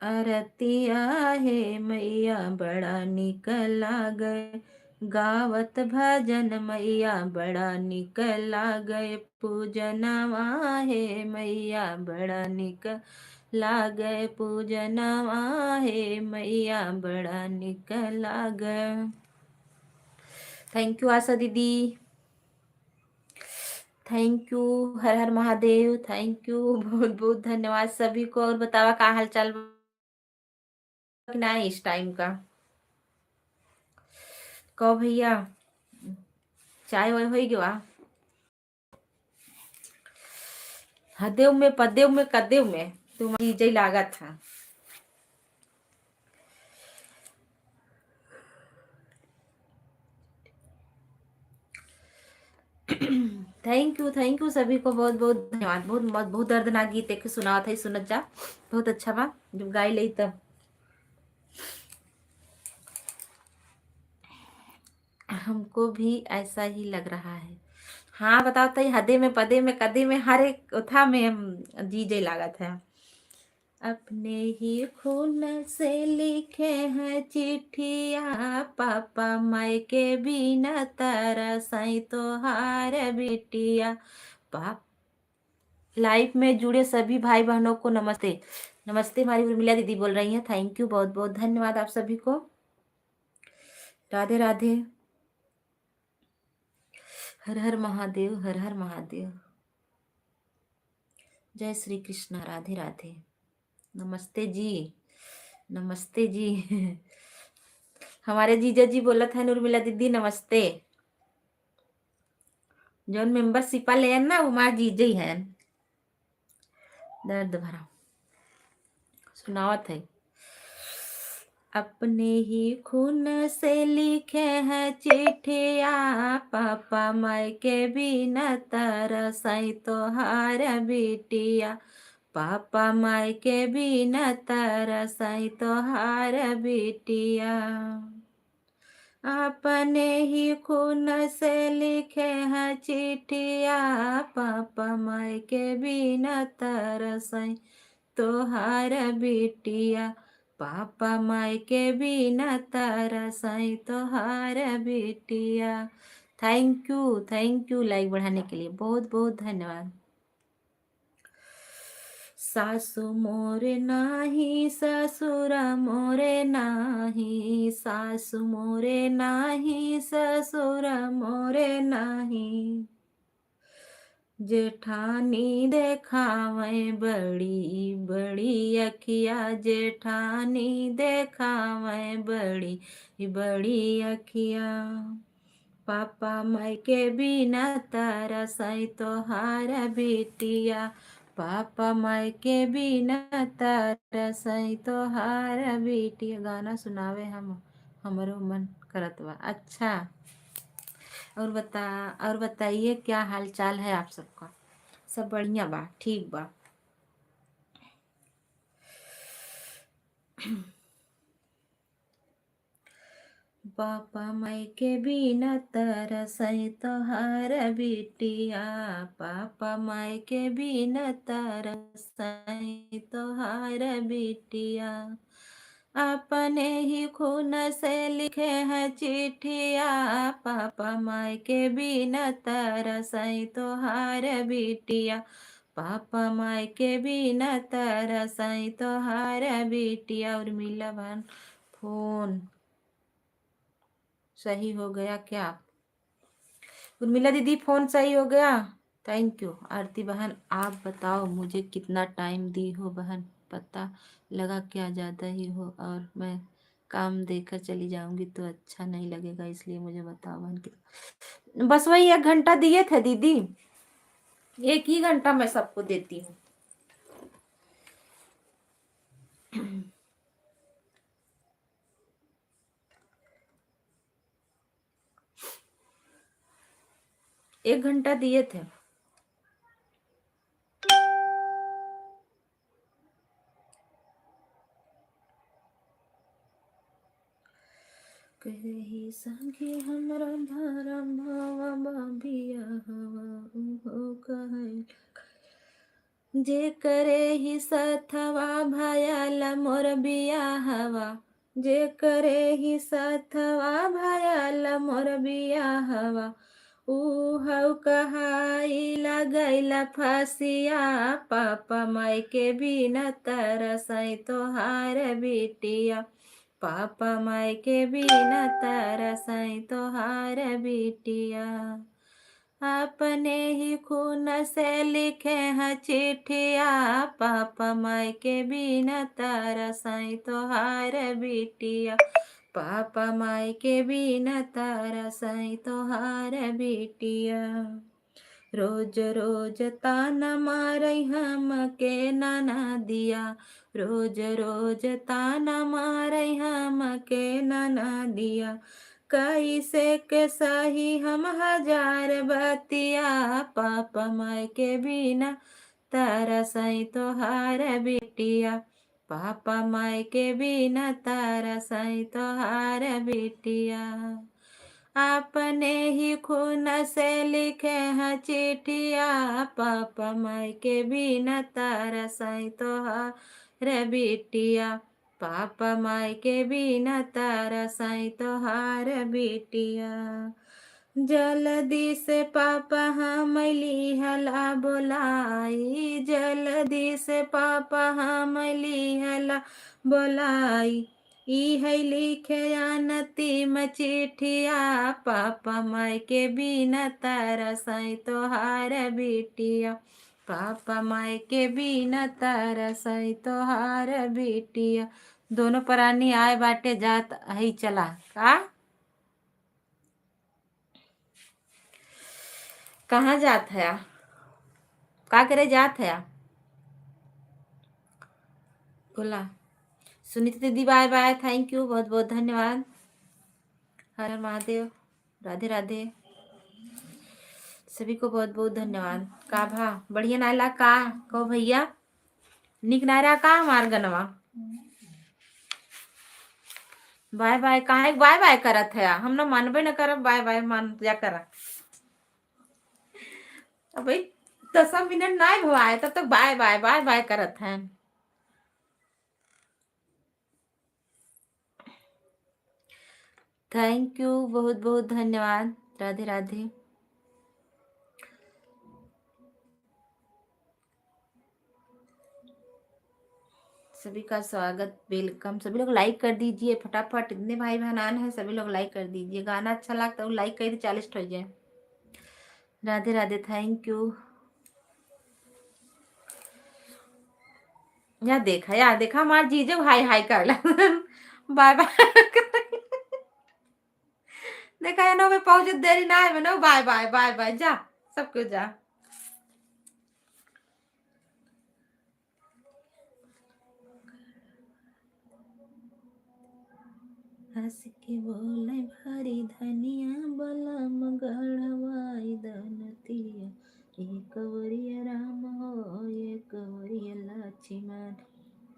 आरतिया हे मैया बड़ा निक लागे, गावत भजन मैया बड़ा निक लागे, पूजनवा हे मैया बड़ा निक लागे, पूजनवा हे मैया बड़ा निक लागे। थैंक यू आशा दीदी, thank you. Her her Mahadev, thank you, बहुत बहुत धन्यवाद सभी को। और बतावा का हाल चाल ना इस टाइम का? कहो भैया, चाय वाय हो गया? हदेव में पदेव में कदेव में तुम जय लागत था। थैंक यू सभी को, बहुत बहुत धन्यवाद। बहुत बहुत बहुत दर्दनाक गीत एक सुना था, सुनत जा, बहुत अच्छा बा जब गाई लई तब। हमको भी ऐसा ही लग रहा है। हाँ बताओ तो, हदे में पदे में कदे में हर एक था में हम जी जे लागत है। अपने ही खून से लिखे हैं चिट्ठिया, पापा माई के बिना तारा साई तो हार बिटिया। पाप लाइफ में जुड़े सभी भाई बहनों को नमस्ते। नमस्ते, हमारी उर्मिला दीदी बोल रही हैं। थैंक यू, बहुत बहुत धन्यवाद आप सभी को। राधे राधे, हर हर महादेव, हर हर महादेव, जय श्री कृष्ण, राधे राधे, नमस्ते जी, नमस्ते जी। हमारे जीजा जी बोला था उर्मिला दीदी नमस्ते। जौन मेंबरशिपा ले ना वो हमारे जीजा ही है। दर्द भरा सुनावत है। अपने ही खून से लिखे हैं चिट्ठिया, पापा माई के बिना तरसाई तोहार बिटिया, पापा माई के बिना तरसाई तोहार बिटिया। अपने ही खून से लिखे हैं चिट्ठिया, पापा माई के बिना तरसाई तोहार बिटिया, पापा माई के बिना तरसाई तोहार बिटिया। थैंक यू लाइक बढ़ाने के लिए, बहुत बहुत धन्यवाद। सासु मोरे नाही, ससुर मोरे नाही, सासु मोरे नाही, ससुर मोरे नाही, जेठानी देखावे बड़ी बड़ी अखिया, जेठानी देखावे बड़ी बड़ी अखिया, पापा माई के बिना तारा साई तोहार बिटिया, पापा माई के बिना तारा साई तोहार बिटिया। गाना सुनावे हमरो मन करत बा। अच्छा, और बताइए क्या हाल चाल है आप सबका? सब बढ़िया बा, ठीक बा। पापा माई के बिना तरसई तोहार बिटिया, पापा माई के बिना तरसई तोहार बिटिया। अपने ही खून से लिखे हैं चिट्ठिया, पापा माई के बिना तरसई तोहार बिटिया, पापा माई के बिना तरसई तोहार बिटिया। और मिला बहन फोन सही हो गया क्या? उर्मिला दीदी फोन सही हो गया? Thank you. आरती बहन आप बताओ मुझे कितना टाइम दी हो बहन? पता लगा क्या ज़्यादा ही हो और मैं काम देकर चली जाऊंगी तो अच्छा नहीं लगेगा, इसलिए मुझे बताओ बहन की। बस वही 1 घंटा दिए थे दीदी, 1 ही घंटा मैं सबको देती हूँ। एक घंटा दिए थे। कही संगे हमरा भारा भावा बाबिया हवा उहो कहे जे करे ही सथवा भायाला मोर बिया हवा, जे करे ही सथवा भायाला मोर बिया हवा, उहौ कहाई लगैला फासिया, पापा माई के बिना तरसै तोहार बिटिया, पापा माई के बिना तरसै तोहार बिटिया, अपने ही खून से लिखे हैं चिट्ठिया, पापा माई के बिना तरसै तोहार बिटिया, पापा माई के बिना तरसै तोहार बिटिया, रोज रोज ताना मारै हम के नाना दिया, रोज रोज ताना मारै हम के नाना दिया, कैसे के सही हम 1000 बतिया, पापा माई के बिना तरसै तोहार बिटिया, पापा माई के बिना तरसै तोहार बिटिया, अपने ही खून से लिखे हैं चिट्ठिया, पापा माई के बिना तरसै तोहार बिटिया, पापा माई के बिना तरसै तोहार बिटिया, जल्दी से पापा हम लिहला बोलाई, जल्दी से पापा हम लिहला बोलाई, है लिखे अंतिम चिट्ठिया, पापा माई के बिना तरसै तोहार बिटिया, पापा माई के बिना तरसै तोहार बिटिया। दोनों प्राणी आए बाटे जात ही चला का, कहाँ जात है, का करे जात है बोला। सुनीता दीदी बाय बाय, थैंक यू, बहुत बहुत धन्यवाद। हर हर महादेव, राधे राधे, सभी को बहुत बहुत धन्यवाद। का भा बढ़िया नाला का कहो भैया, निक नारा का हमार गनवा। बाय बाय काहे बाय बाय करत है, हम ना मानबे न करब, बाय बाय मान जा करा। अब भाई 10 मिनट नहीं भवाए तब तक बाय बाय बाय बाय करत है। थैंक यू, बहुत बहुत धन्यवाद, राधे राधे। सभी का स्वागत, वेलकम। सभी लोग लाइक कर दीजिए फटाफट, इतने भाई बहनान है, सभी लोग लाइक कर दीजिए। गाना अच्छा लगता है लाइक कर 40 हो जाए। Radhe Radhe, thank you. या देखा हमार जीजे हाय हाय कर ला बाय बाय देखा है ना, पहुंचे देरी ना है ना, बाय बाय बाय बाय, जा सबको जा। हंस के बोले भारी धनिया, बलम गढ़वाई दनतिया, एक वरिया राम हो एक वरिया लक्ष्मण,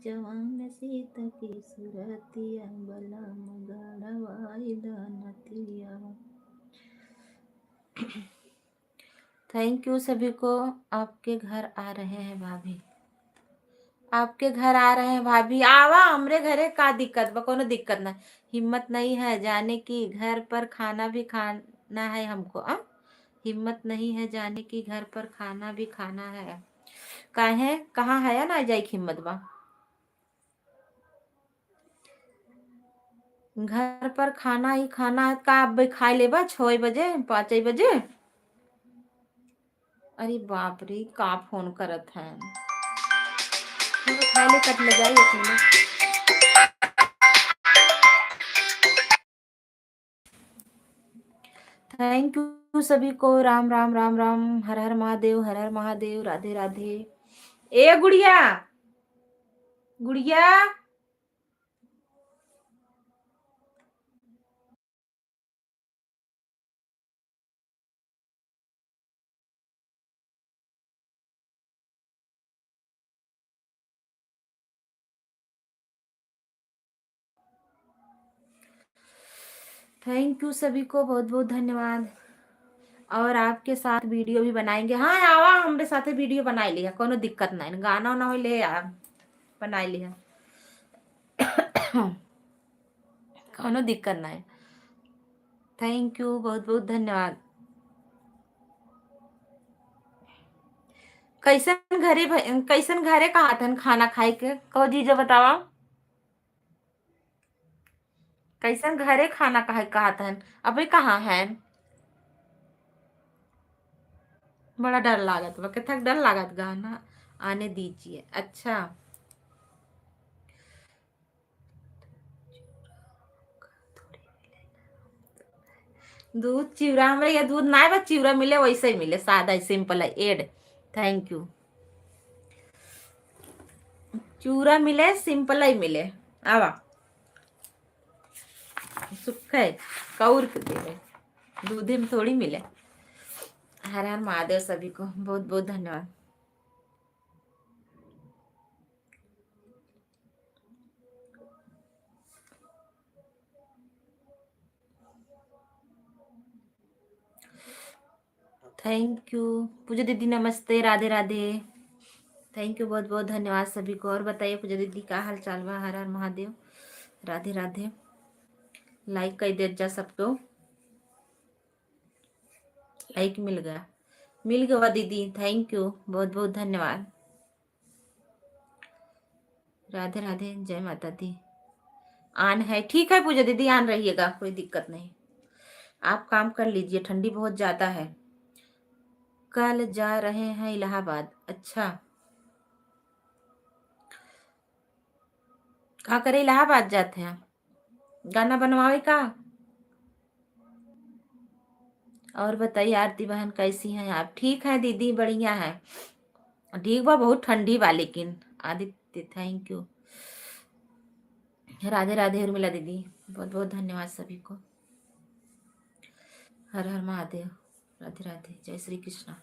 जवान सीता की सुरतिया, बलम गढ़वाई दनतिया। थैंक यू सभी को। आपके घर आ रहे हैं भाभी, आपके घर आ रहे हैं भाभी, आवा हमरे घरे, का दिक्कत बा, कोनो दिक्कत ना, हिम्मत नहीं है जाने की, घर पर खाना भी खाना है हमको। हिम्मत नहीं है जाने की, घर पर खाना भी खाना है। काहे कहाँ है ना जाई हिम्मत बा, घर पर खाना ही खाना है। का अब खाई लेबा 6 बजे 5 बजे। अरे बाप रे, का फोन करत है, पहले कट ल जाए 1 मिनट। थैंक यू सभी को। राम राम राम राम, हर हर महादेव, हर हर महादेव, राधे राधे। ए गुड़िया, गुड़िया, थैंक यू सभी को, बहुत बहुत धन्यवाद। और आपके साथ वीडियो भी बनाएंगे। हाँ आवा, हमारे साथ वीडियो बनाई लिया, कोनो दिक्कत नहीं, गाना ना हो ले आप बनाई लिया। कोनो दिक्कत नहीं। थैंक यू, बहुत बहुत धन्यवाद। कैसन घरे कहा था खाना खाए के, कहो जीजो बतावा। कैसन घरे खाना कहा था, अभी कहाँ है? बड़ा डर लागत बा, कितना डर लागत गाना आने दीजिए। अच्छा, दूध चिवड़ा हमारे यहाँ दूध ना बस चिवड़ा मिले वैसे ही मिले, सादा सिंपल है एड। Thank you. चूरा मिले सिंपल ही मिले, आवा सुखे कौर के देवे, दूधे में थोड़ी मिले। हर हर महादेव, सभी को बहुत बहुत धन्यवाद। थैंक यू पूजा दीदी, नमस्ते, राधे राधे। थैंक यू, बहुत बहुत धन्यवाद सभी को। और बताइए पूजा दीदी का हाल चाल बा? हर हर महादेव, राधे राधे। लाइक कर दे जा सबको, लाइक मिल गया दीदी, थैंक यू, बहुत बहुत धन्यवाद। राधे राधे, जय माता दी। आन है, ठीक है पूजा दीदी, आन रहिएगा, कोई दिक्कत नहीं। आप काम कर लीजिए, ठंडी बहुत ज्यादा है। कल जा रहे हैं इलाहाबाद। अच्छा, कहा करे इलाहाबाद जाते हैं, गाना बनवावे का? और बताइए आरती बहन कैसी हैं आप? ठीक है दीदी, बढ़िया है, ठीक बा, बहुत ठंडी बा लेकिन। Aditya, thank you, Radhe Radhe. उर्मिला दीदी, बहुत बहुत धन्यवाद सभी को। हर हर महादेव, राधे राधे, जय श्री कृष्णा।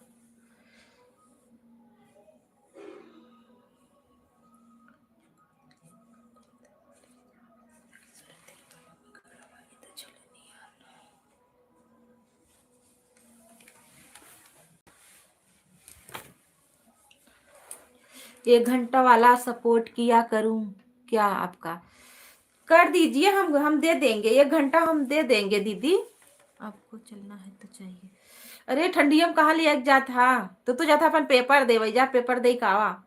एक घंटा वाला सपोर्ट किया करूं क्या आपका? कर दीजिए, हम दे देंगे, 1 घंटा हम दे देंगे दीदी। आपको चलना है तो चाहिए। अरे ठंडी में कहाँ लिया जा था, तो जाता अपन पेपर देवे जा, पेपर दे का आवा।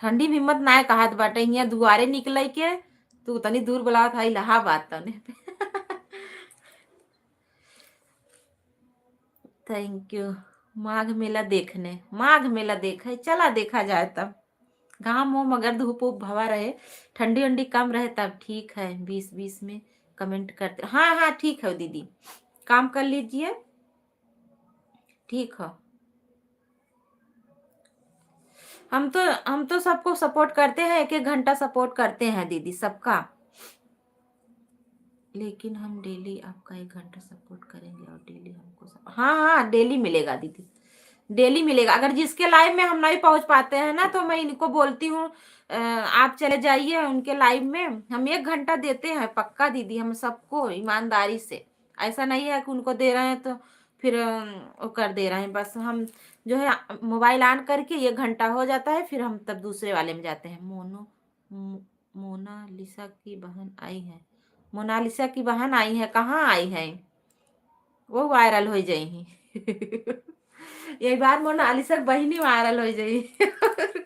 ठंडी में हिम्मत ना कहत बाटे, यहाँ दुआरे निकले के तू तनी दूर बुला था इलाहाबाद तने। Thank you. माघ मेला देखे, चला देखा जाए तब। घाम हो मगर धूप उप हवा रहे, ठंडी वंडी कम रहे तब ठीक है। 20-20 में कमेंट करते, हाँ हाँ ठीक है दीदी, काम कर लीजिए, ठीक है। हम तो सबको सपोर्ट करते हैं, 1-1 घंटा सपोर्ट करते हैं दीदी सबका, लेकिन हम डेली आपका 1 घंटा सपोर्ट करेंगे और डेली हमको हाँ हाँ डेली मिलेगा दीदी, डेली मिलेगा। अगर जिसके लाइव में हम नहीं पहुंच पाते हैं ना, तो मैं इनको बोलती हूँ आप चले जाइए उनके लाइव में, हम 1 घंटा देते हैं पक्का दीदी, हम सबको ईमानदारी से। ऐसा नहीं है कि उनको दे रहे हैं तो फिर वो कर दे रहे हैं, बस हम जो है मोबाइल ऑन करके 1 घंटा हो जाता है, फिर हम तब दूसरे वाले में जाते हैं। मोनालिसा की बहन आई है, मोनालिसा की बहन आई है, कहाँ आई है? वो वायरल हो जाई। ये बार मोनालिसा की बहनी वायरल हो जाई।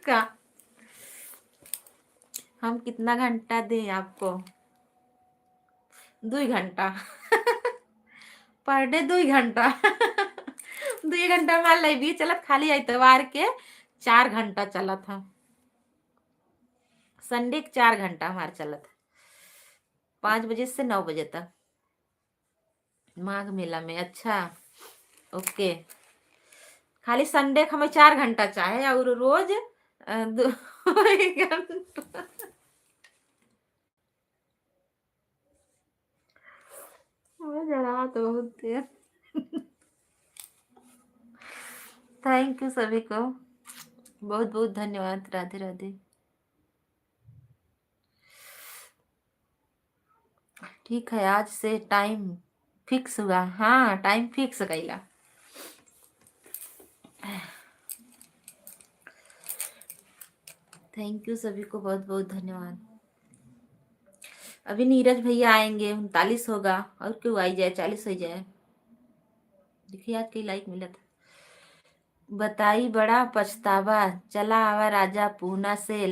का हम कितना घंटा दें आपको? 2 घंटा। पर डे 2 घंटा 2 घंटा हमारे लाइब्रेरी चलत, खाली इतवार के 4 घंटा चला था, संडे के 4 घंटा हमारे चलत, 5 बजे से 9 बजे तक माघ मेला में। अच्छा ओके, खाली संडे का हमें 4 घंटा चाहे और रोज 2 घंटा। जरा तो बहुत है। थैंक यू सभी को, बहुत बहुत धन्यवाद। राधे राधे। ठीक है, आज से टाइम फिक्स हुआ। हाँ time fix Kaila. Thank you सभी को, बहुत बहुत धन्यवाद। अभी नीरज भैया आएंगे, 39 होगा, और क्यों आई जाए, 40 हो जाए। देखिए आज कई लाइक मिला था। बताई बड़ा पछतावा, चला आवा राजा पूना से,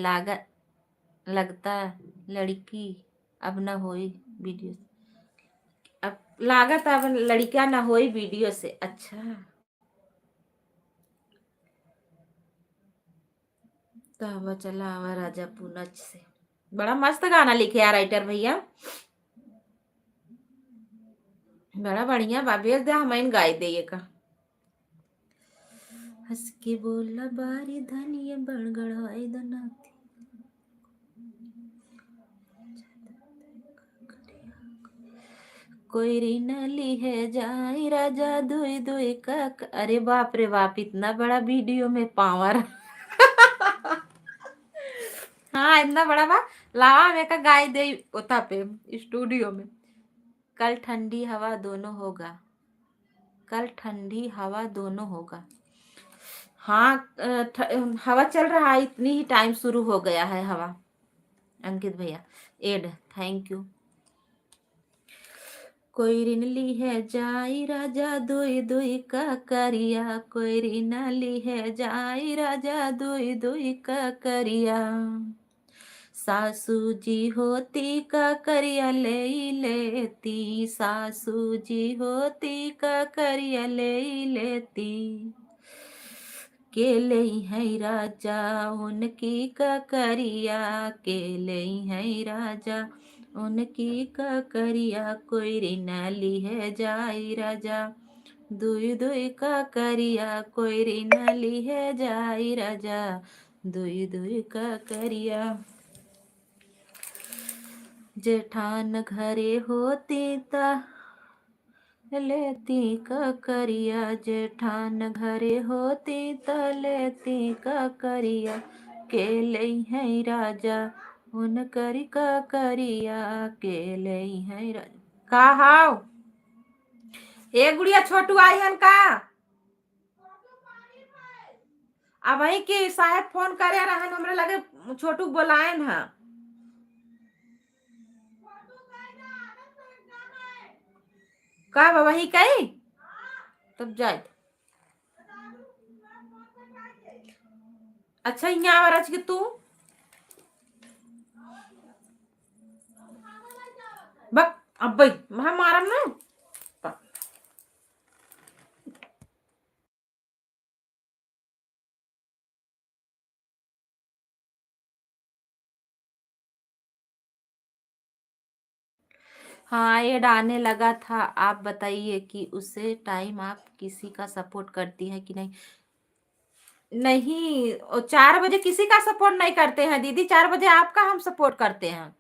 लगता लड़की अब न होई वीडियो, अब लागत अब लड़का न होई वीडियो से। अच्छा तो अब चला आवा राजा पूना से, बड़ा मस्त गाना लिखे यार राइटर भैया, बड़ा बढ़िया बा। भेज दे, हम गाय दे का। हंस के बोला बारी धनिया बड़गड़ाई दनाती, कोई रिनली है जाई राजा दुई दुई का। अरे बाप रे बाप, इतना बड़ा वीडियो में पावर। हाँ इतना बड़ा बा, लावा में का गाय दे ओता पे स्टूडियो में। कल ठंडी हवा दोनों होगा, कल ठंडी हवा दोनों होगा। हाँ हवा चल रहा है, इतनी ही टाइम शुरू हो गया है हवा। अंकित भैया एड, थैंक यू। कोई रिन ली है जाई राजा दुई दुई का करिया, कोई रिन ली है जाई राजा दुई दुई का करिया। सासू जी होती का करिया ले लेती, सासू जी होती का करिया ले लेती। के ले है राजा उनकी का करिया, के ले है राजा उनकी का करिया। कोई रिनाली है जाई राजा दुई दुई का करिया, कोई रिनाली है जाई राजा दुई दुई का करिया। जेठान घरे होती ता लेती का करिया, जेठान घरे होती त लेती का करिया। के ले है राजा उन करी का करिया, के ले है राजा। का हाउ ए गुड़िया छोटू आई हन का? अब वही की साहेब फोन करे रहन, हमरे लगे छोटू बोलायन है। का वही कही तब जाए। अच्छा यहाँ आवाज कि तू बक अब भाई मैं मारम ना। हाँ ये डालने लगा था। आप बताइए कि उसे टाइम आप किसी का सपोर्ट करती है कि नहीं? नहीं 4 बजे किसी का सपोर्ट नहीं करते हैं दीदी, 4 बजे आपका हम सपोर्ट करते हैं।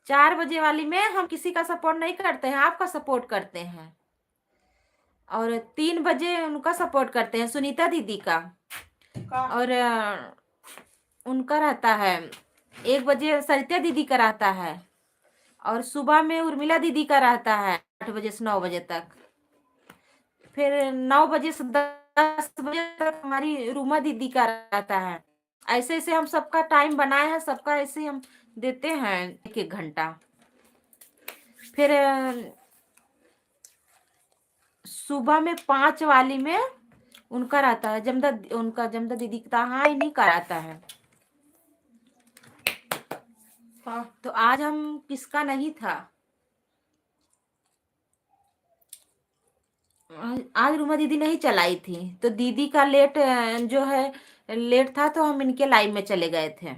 4 बजे वाली में हम किसी का सपोर्ट नहीं करते हैं, आपका सपोर्ट करते हैं। और 3 बजे उनका सपोर्ट करते हैं, सुनीता दीदी का। और उनका रहता है 1 बजे सरिता दीदी का रहता है। और सुबह में उर्मिला दीदी का रहता है 8 बजे से 9 बजे तक। फिर 9 बजे से 10 बजे तक हमारी रूमा दीदी का रहता है। ऐसे ऐसे हम सबका टाइम बनाए हैं, सबका ऐसे हम देते हैं 1-1 घंटा। फिर सुबह में 5 वाली में उनका रहता है जमदा, उनका जमदा दीदी का हाँ इन्हीं का रहता है। तो आज हम किसका नहीं था। आज रूमा दीदी नहीं चलाई थी, तो दीदी का लेट जो है लेट था, तो हम इनके लाइव में चले गए थे।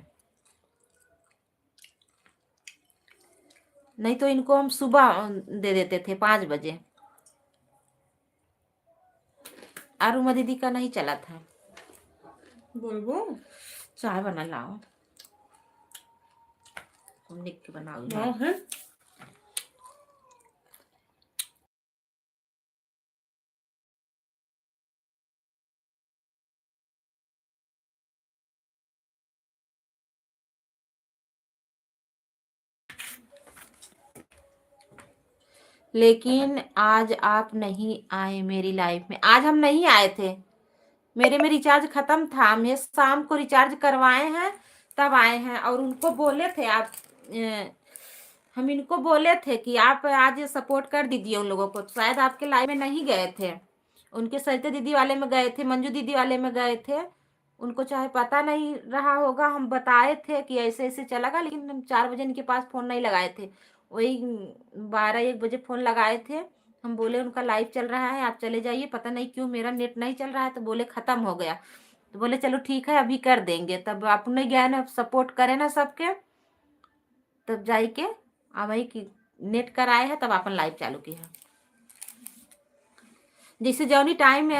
नहीं तो इनको हम सुबह दे देते थे 5 बजे। और रूमा दीदी का नहीं चला था। बोलबो चाय बना लाओ, तुम लिख के बनाओ। हाँ है। लेकिन आज आप नहीं आए मेरी लाइफ में। आज हम नहीं आए थे, मेरे में रिचार्ज खत्म था। मैं शाम को रिचार्ज करवाए हैं तब आए हैं। और उनको बोले थे आप हम इनको बोले थे कि आप आज सपोर्ट कर दीजिए उन लोगों को। शायद आपके लाइव में नहीं गए थे, उनके सरिता दीदी वाले में गए थे, मंजू दीदी वाले में गए थे। उनको चाहे पता नहीं रहा होगा, हम बताए थे कि ऐसे ऐसे चलेगा, लेकिन हम 4 बजे इनके पास फोन नहीं लगाए थे। वही 12-1 बजे फोन लगाए थे। हम बोले उनका लाइव चल रहा है, आप चले जाइए। पता नहीं क्यों मेरा नेट नहीं चल रहा है, तो बोले खत्म हो गया। तो बोले चलो ठीक है अभी कर देंगे। तब अपने गए ना, सपोर्ट करे ना सबके, तब जाई के वही की नेट कराए है, तब अपन लाइव चालू की है। जैसे जौनी टाइम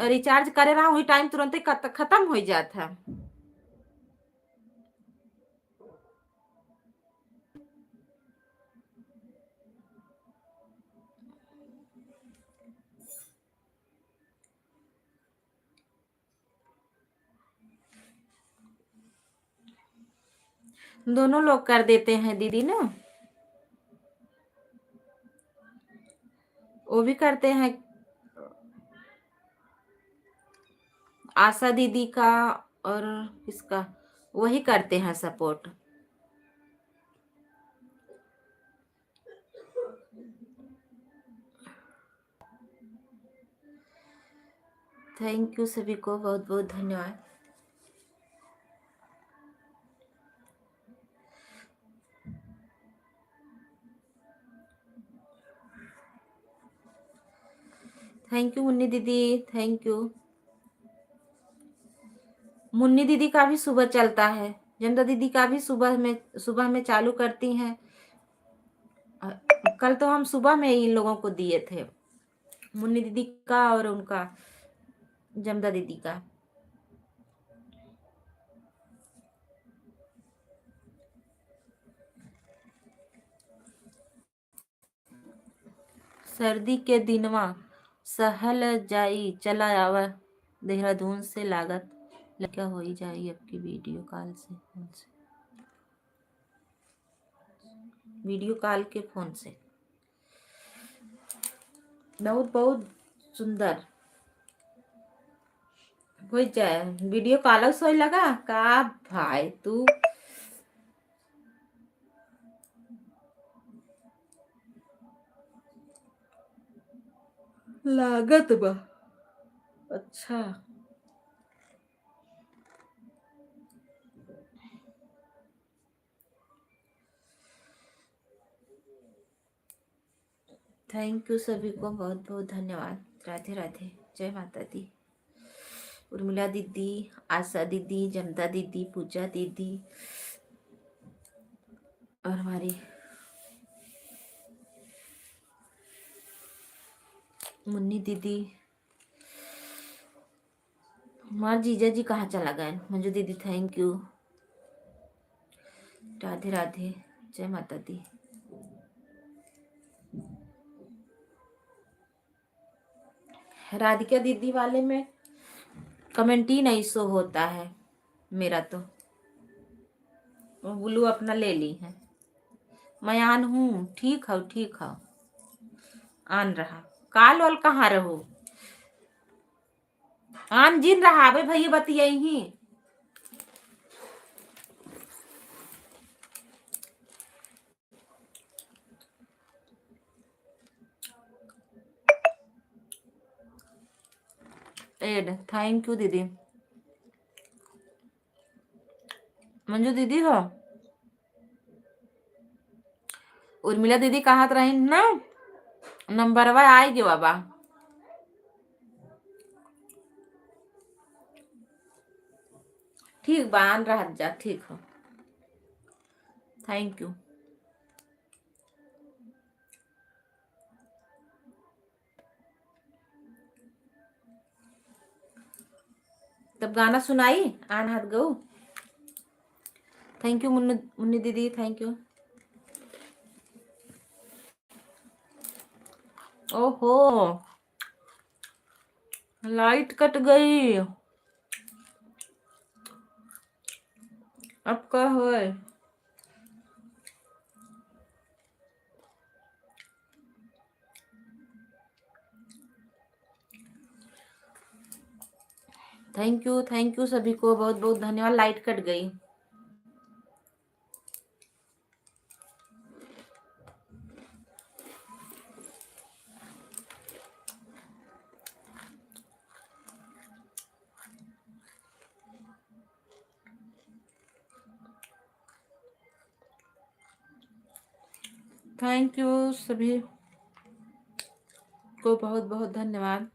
रिचार्ज करे रहा वही टाइम तुरंत ही खत्म हो जाता है। दोनों लोग कर देते हैं दीदी ना, वो भी करते हैं। आशा दीदी का और किसका, वही करते हैं सपोर्ट। थैंक यू सभी को, बहुत बहुत धन्यवाद। थैंक यू मुन्नी दीदी, थैंक यू। मुन्नी दीदी का भी सुबह चलता है, जनता दीदी का भी सुबह में चालू करती हैं। कल तो हम सुबह में इन लोगों को दिए थे, मुन्नी दीदी का और उनका जमदा दीदी का। सर्दी के दिनवा सहल जाई, चला आवा देहरादून से, लागत लड़का हो ही जाई आपकी वीडियो कॉल से, फोन से, वीडियो कॉल के फोन से। बहुत बहुत सुंदर हो जाए वीडियो कॉल। सोई लगा का भाई तू लागत बा। अच्छा थैंक यू सभी को, बहुत बहुत धन्यवाद। राधे राधे, जय माता दी। उर्मिला दीदी, आशा दीदी, जमदा दीदी, पूजा दीदी और हमारी मुन्नी दीदी। हमारे जीजा जी कहाँ चला गए? मंजू दीदी थैंक यू। राधे राधे, जय माता दी। राधिका दीदी वाले में कमेंट ही नहीं शो होता है मेरा, तो ब्लू अपना ले ली है। मैं आन हूँ, ठीक है ठीक है, आन रहा। काल वाल कहाँ रहो, आन जिन रहा भाई भैया बतिया ही। एड थैंक यू दीदी। मंजू दीदी हो, उर्मिला दीदी कहा रही ना, नंबरवा आएगी बाबा। ठीक बान रह जा, ठीक हो। Thank you. तब गाना सुनाई आन हाथ गऊ। थैंक यू मुन्नी मुन्नी दीदी, थैंक यू। ओहो, लाइट कट गई, अब क्या होए? थैंक यू सभी को, बहुत बहुत धन्यवाद। लाइट कट गई। थैंक यू सभी को, बहुत बहुत धन्यवाद।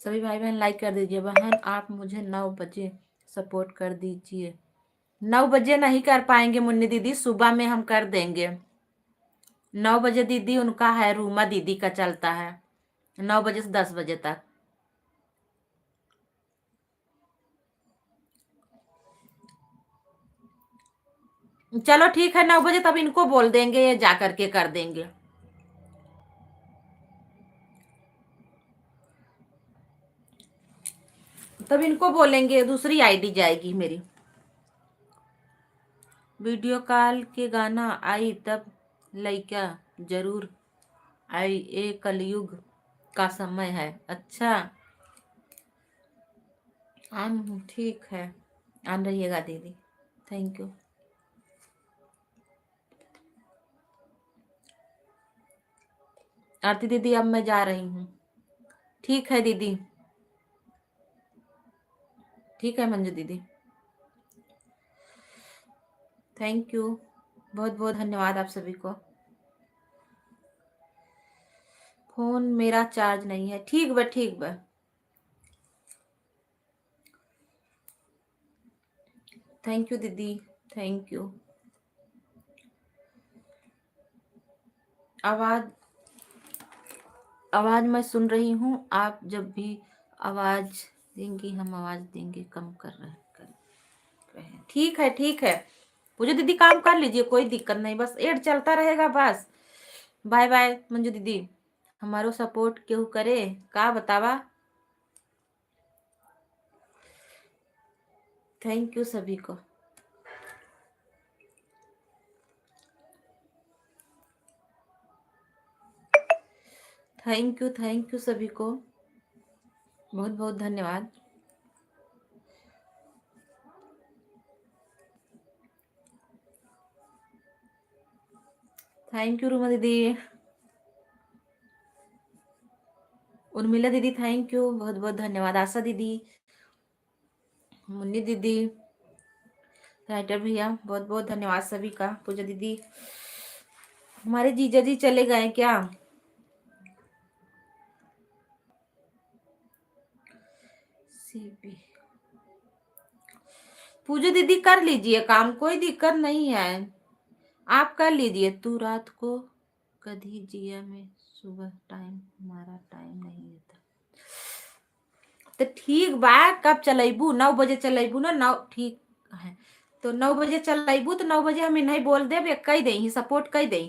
सभी भाई बहन लाइक कर दीजिए। बहन आप मुझे 9 बजे सपोर्ट कर दीजिए। 9 बजे नहीं कर पाएंगे मुन्नी दीदी, सुबह में हम कर देंगे। 9 बजे दीदी उनका है, रूमा दीदी का चलता है 9 बजे से 10 बजे तक। चलो ठीक है, 9 बजे तब इनको बोल देंगे, ये जा करके कर देंगे। तब इनको बोलेंगे, दूसरी आईडी जाएगी मेरी। वीडियो कॉल के गाना आई तब लइका जरूर आई, ये कलयुग का समय है। अच्छा आन, ठीक है, आन रहिएगा दीदी, थैंक यू। आरती दीदी अब मैं जा रही हूँ। ठीक है दीदी, ठीक है मंजू दीदी, थैंक यू, बहुत बहुत धन्यवाद आप सभी को। फोन मेरा चार्ज नहीं है, ठीक बा ठीक बा। थैंक यू दीदी, थैंक यू। आवाज आवाज मैं सुन रही हूँ, आप जब भी आवाज देंगी हम आवाज देंगे। कम कर रहे हैं, ठीक है ठीक है। पूजा दीदी काम कर लीजिए, कोई दिक्कत नहीं, बस एड चलता रहेगा बस। बाय बाय मंजू दीदी, हमारो सपोर्ट केहू करे का बतावा। थैंक यू सभी को। थैंक यू सभी को, बहुत बहुत धन्यवाद। थैंक यू रूमा दीदी, उर्मिला दीदी थैंक यू, बहुत बहुत धन्यवाद। आशा दीदी, मुन्नी दीदी, राइटर भैया बहुत बहुत धन्यवाद सभी का। पूजा दीदी, हमारे जीजा जी चले गए क्या? सीबी पूजा दीदी कर लीजिए काम, कोई दिक्कत नहीं है, आप कर लीजिए। तू रात को कभी जिया में सुबह टाइम, हमारा टाइम नहीं होता तो ठीक बा। कब चलेबू? 9 बजे चलेबू ना? 9 ठीक है, तो 9 बजे चलेबू तो 9 बजे हम नहीं बोल देब, कह दे सपोर्ट कह दे।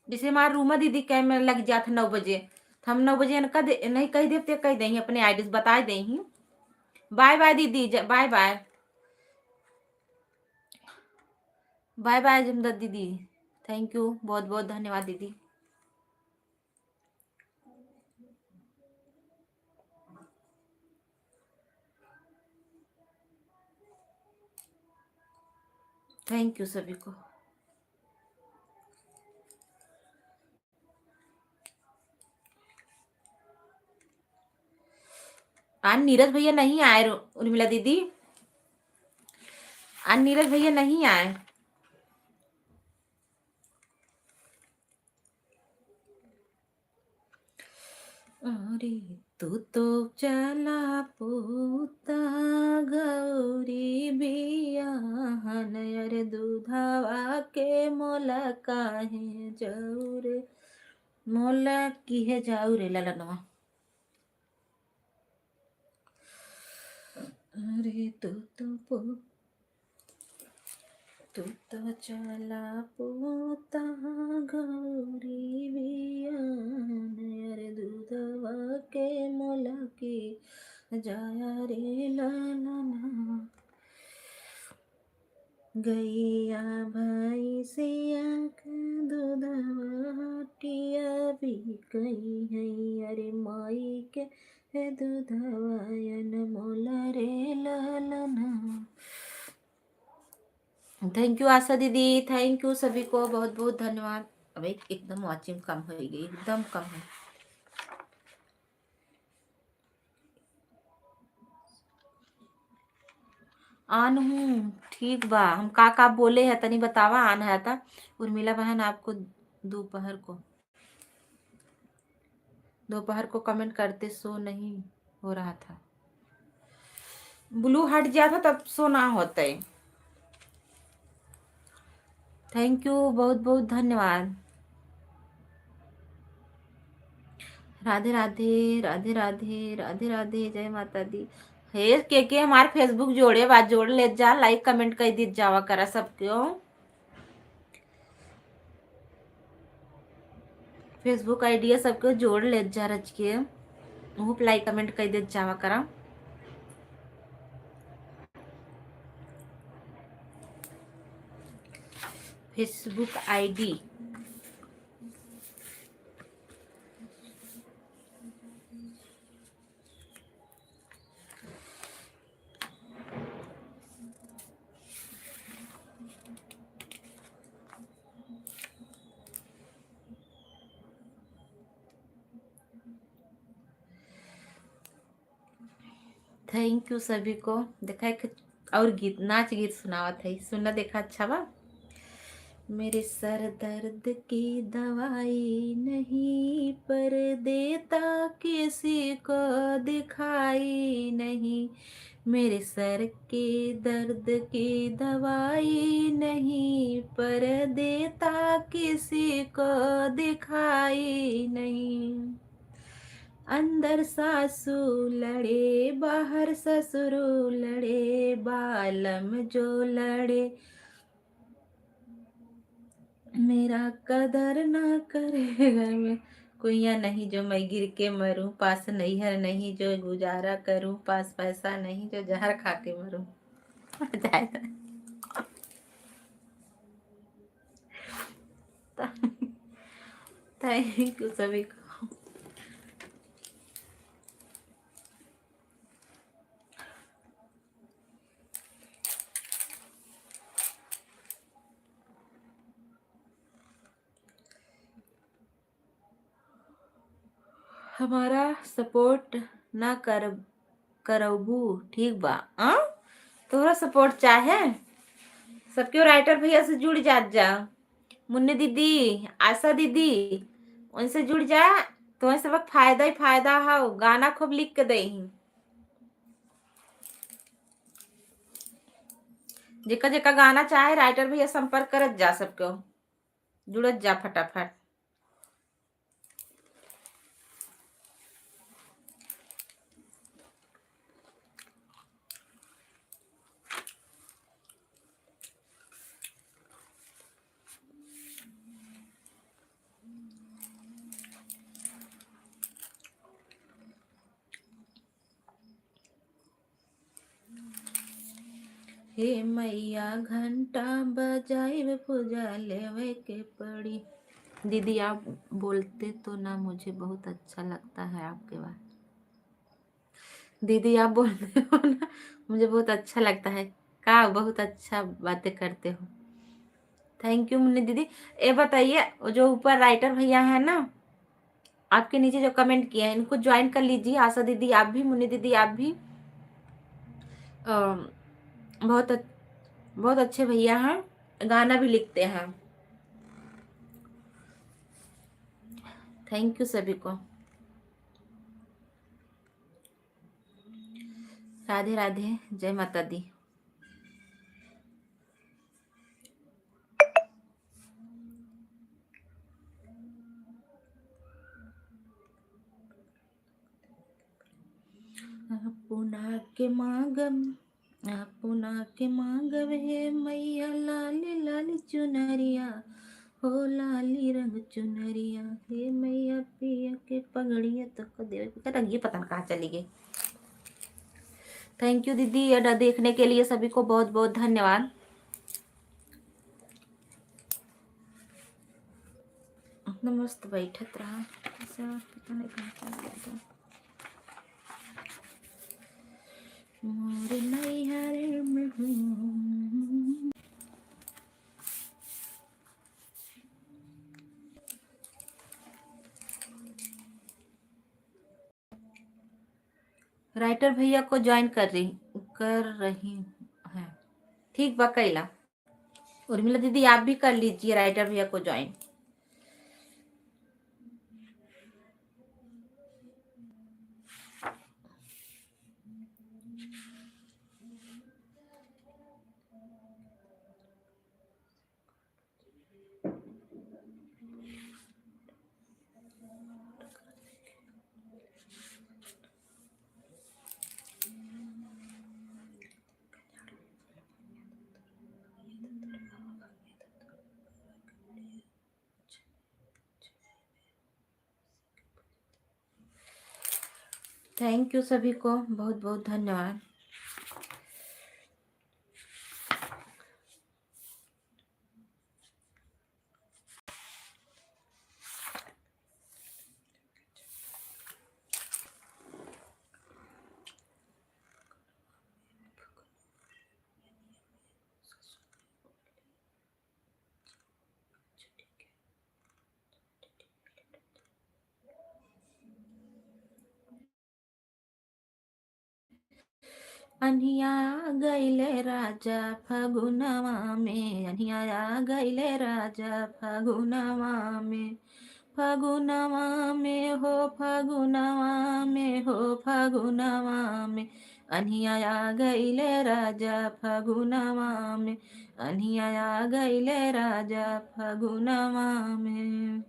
जैसे हमारे रूमा दीदी कह में लग जात 9 बजे, तो हम 9 बजे नहीं कह देते, कह दे अपने आईडी बता दे। बाय बाय दीदी, बाय बाय, बाय बाय जमदत दीदी, थैंक यू, बहुत बहुत धन्यवाद दीदी। थैंक यू सभी को। आज नीरज भैया नहीं आए, उर्मिला दीदी आज नीरज भैया नहीं आए। अरे तू तो चला पूता गौरी बियाहन, अरे दूधवा के मोला काहे जाऊ रे, मोला की है जाऊ रे ललनवा। अरे तू तो चला पूता गौरी बियान, अरे दूधवा के मोला की जाया रे ललना। गैया भैंसिया के दूधवा टिया भी कही है, अरे माई के दूधवा यन मोला रे ललना। थैंक यू आशा दीदी, थैंक यू सभी को बहुत बहुत धन्यवाद। अब एकदम वाचिंग कम हो गई, एकदम कम है। आन हूँ ठीक बा। हम का बोले है तनी बतावा। आन है था उर्मिला बहन आपको दोपहर को कमेंट करते सो नहीं हो रहा था। ब्लू हट गया था तब सो ना होता है। थैंक यू बहुत बहुत धन्यवाद। राधे राधे राधे राधे राधे राधे, जय माता दी। हे के हमारे फेसबुक जोड़े बात जोड़ ले जा, लाइक कमेंट कर दी जावा करा सबको। फेसबुक आईडी सबको जोड़ ले जा रच के, वो लाइक कमेंट कर दे जावा करा। फेसबुक आईडी थैंक यू सभी को। देखा है और गीत नाच गीत सुनावत है, सुनना देखा अच्छा बा। मेरे सर दर्द की दवाई नहीं, पर देता किसी को दिखाई नहीं। मेरे सर के दर्द की दवाई नहीं, पर देता किसी को दिखाई नहीं। अंदर सासू लड़े बाहर ससुर लड़े, बालम जो लड़े मेरा कदर ना करे। घर में कुइया नहीं जो मैं गिर के मरूं, पास नैहर नहीं जो गुजारा करूं, पास पैसा नहीं जो जहर खा के मरूं। थैंक यू सभी को। हमारा सपोर्ट ना करबू ठीक बा। तोहरा सपोर्ट चाहे सबके राइटर भैया से जुड़ जा। मुन्नी दीदी, आशा दीदी, उनसे जुड़ जा। तो सब फायदा ही फायदा है। गाना खूब लिख के दे, जेका जेका गाना चाहे राइटर भैया संपर्क करत जा, सबको जुड़त जा फटाफट। हे मैया घंटा बजाइब पूजा लेवे के पड़ी। दीदी आप बोलते तो ना मुझे बहुत अच्छा लगता है आपके बात। दीदी आप बोलते हो ना मुझे बहुत अच्छा लगता है। का बहुत अच्छा बातें करते हो। थैंक यू मुन्नी दीदी। ये बताइए जो ऊपर राइटर भैया है ना, आपके नीचे जो कमेंट किए हैं इनको ज्वाइन कर लीजिए। आशा दीदी आप भी, मुन्नी दीदी आप भी। बहुत बहुत अच्छे भैया हैं, गाना भी लिखते हैं। थैंक यू सभी को। राधे राधे, जय माता दी। पुना के मांगम, पुना के मांगव हे मैया, लाल लाल चुनरिया हो, लाली रंग चुनरिया हे मैया, पिया के पगड़िया तक दे रंग, ये पता नहीं कहाँ चली गई। थैंक यू दीदी, ये देखने के लिए सभी को बहुत बहुत धन्यवाद। मस्त बैठत रहा, पता नहीं कहाँ चल गया। मोर नैहर में हूँ। राइटर भैया को ज्वाइन कर रही है। ठीक बा कैला। उर्मिला दीदी आप भी कर लीजिए राइटर भैया को ज्वाइन। थैंक यू सभी को, बहुत बहुत धन्यवाद। अनिया गैले राजा फगुनवा में, अनिया गैले राजा फगुनवा में, फगुनवा में हो, फगुनवा में हो, फगुनवा में अनिया गैले राजा फगुनवा में, अनिया गैले राजा फगुनवा में।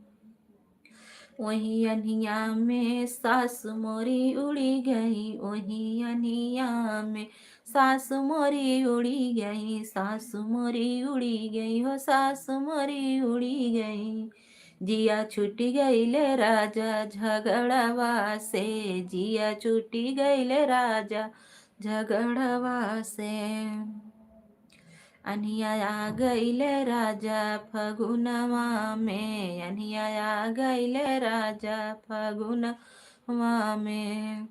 वही अनिया में सास मोरी उड़ी गई, वही अनिया में सास मोरी उड़ी गई, सास मोरी उड़ी गई हो, सास मोरी उड़ी गई। जिया छुटी गईले राजा झगड़वा से, जिया छुटी गईले राजा झगड़वा से। अनिया गईले राजा फगुनवा में, अनिया गईले राजा फगुनवा में।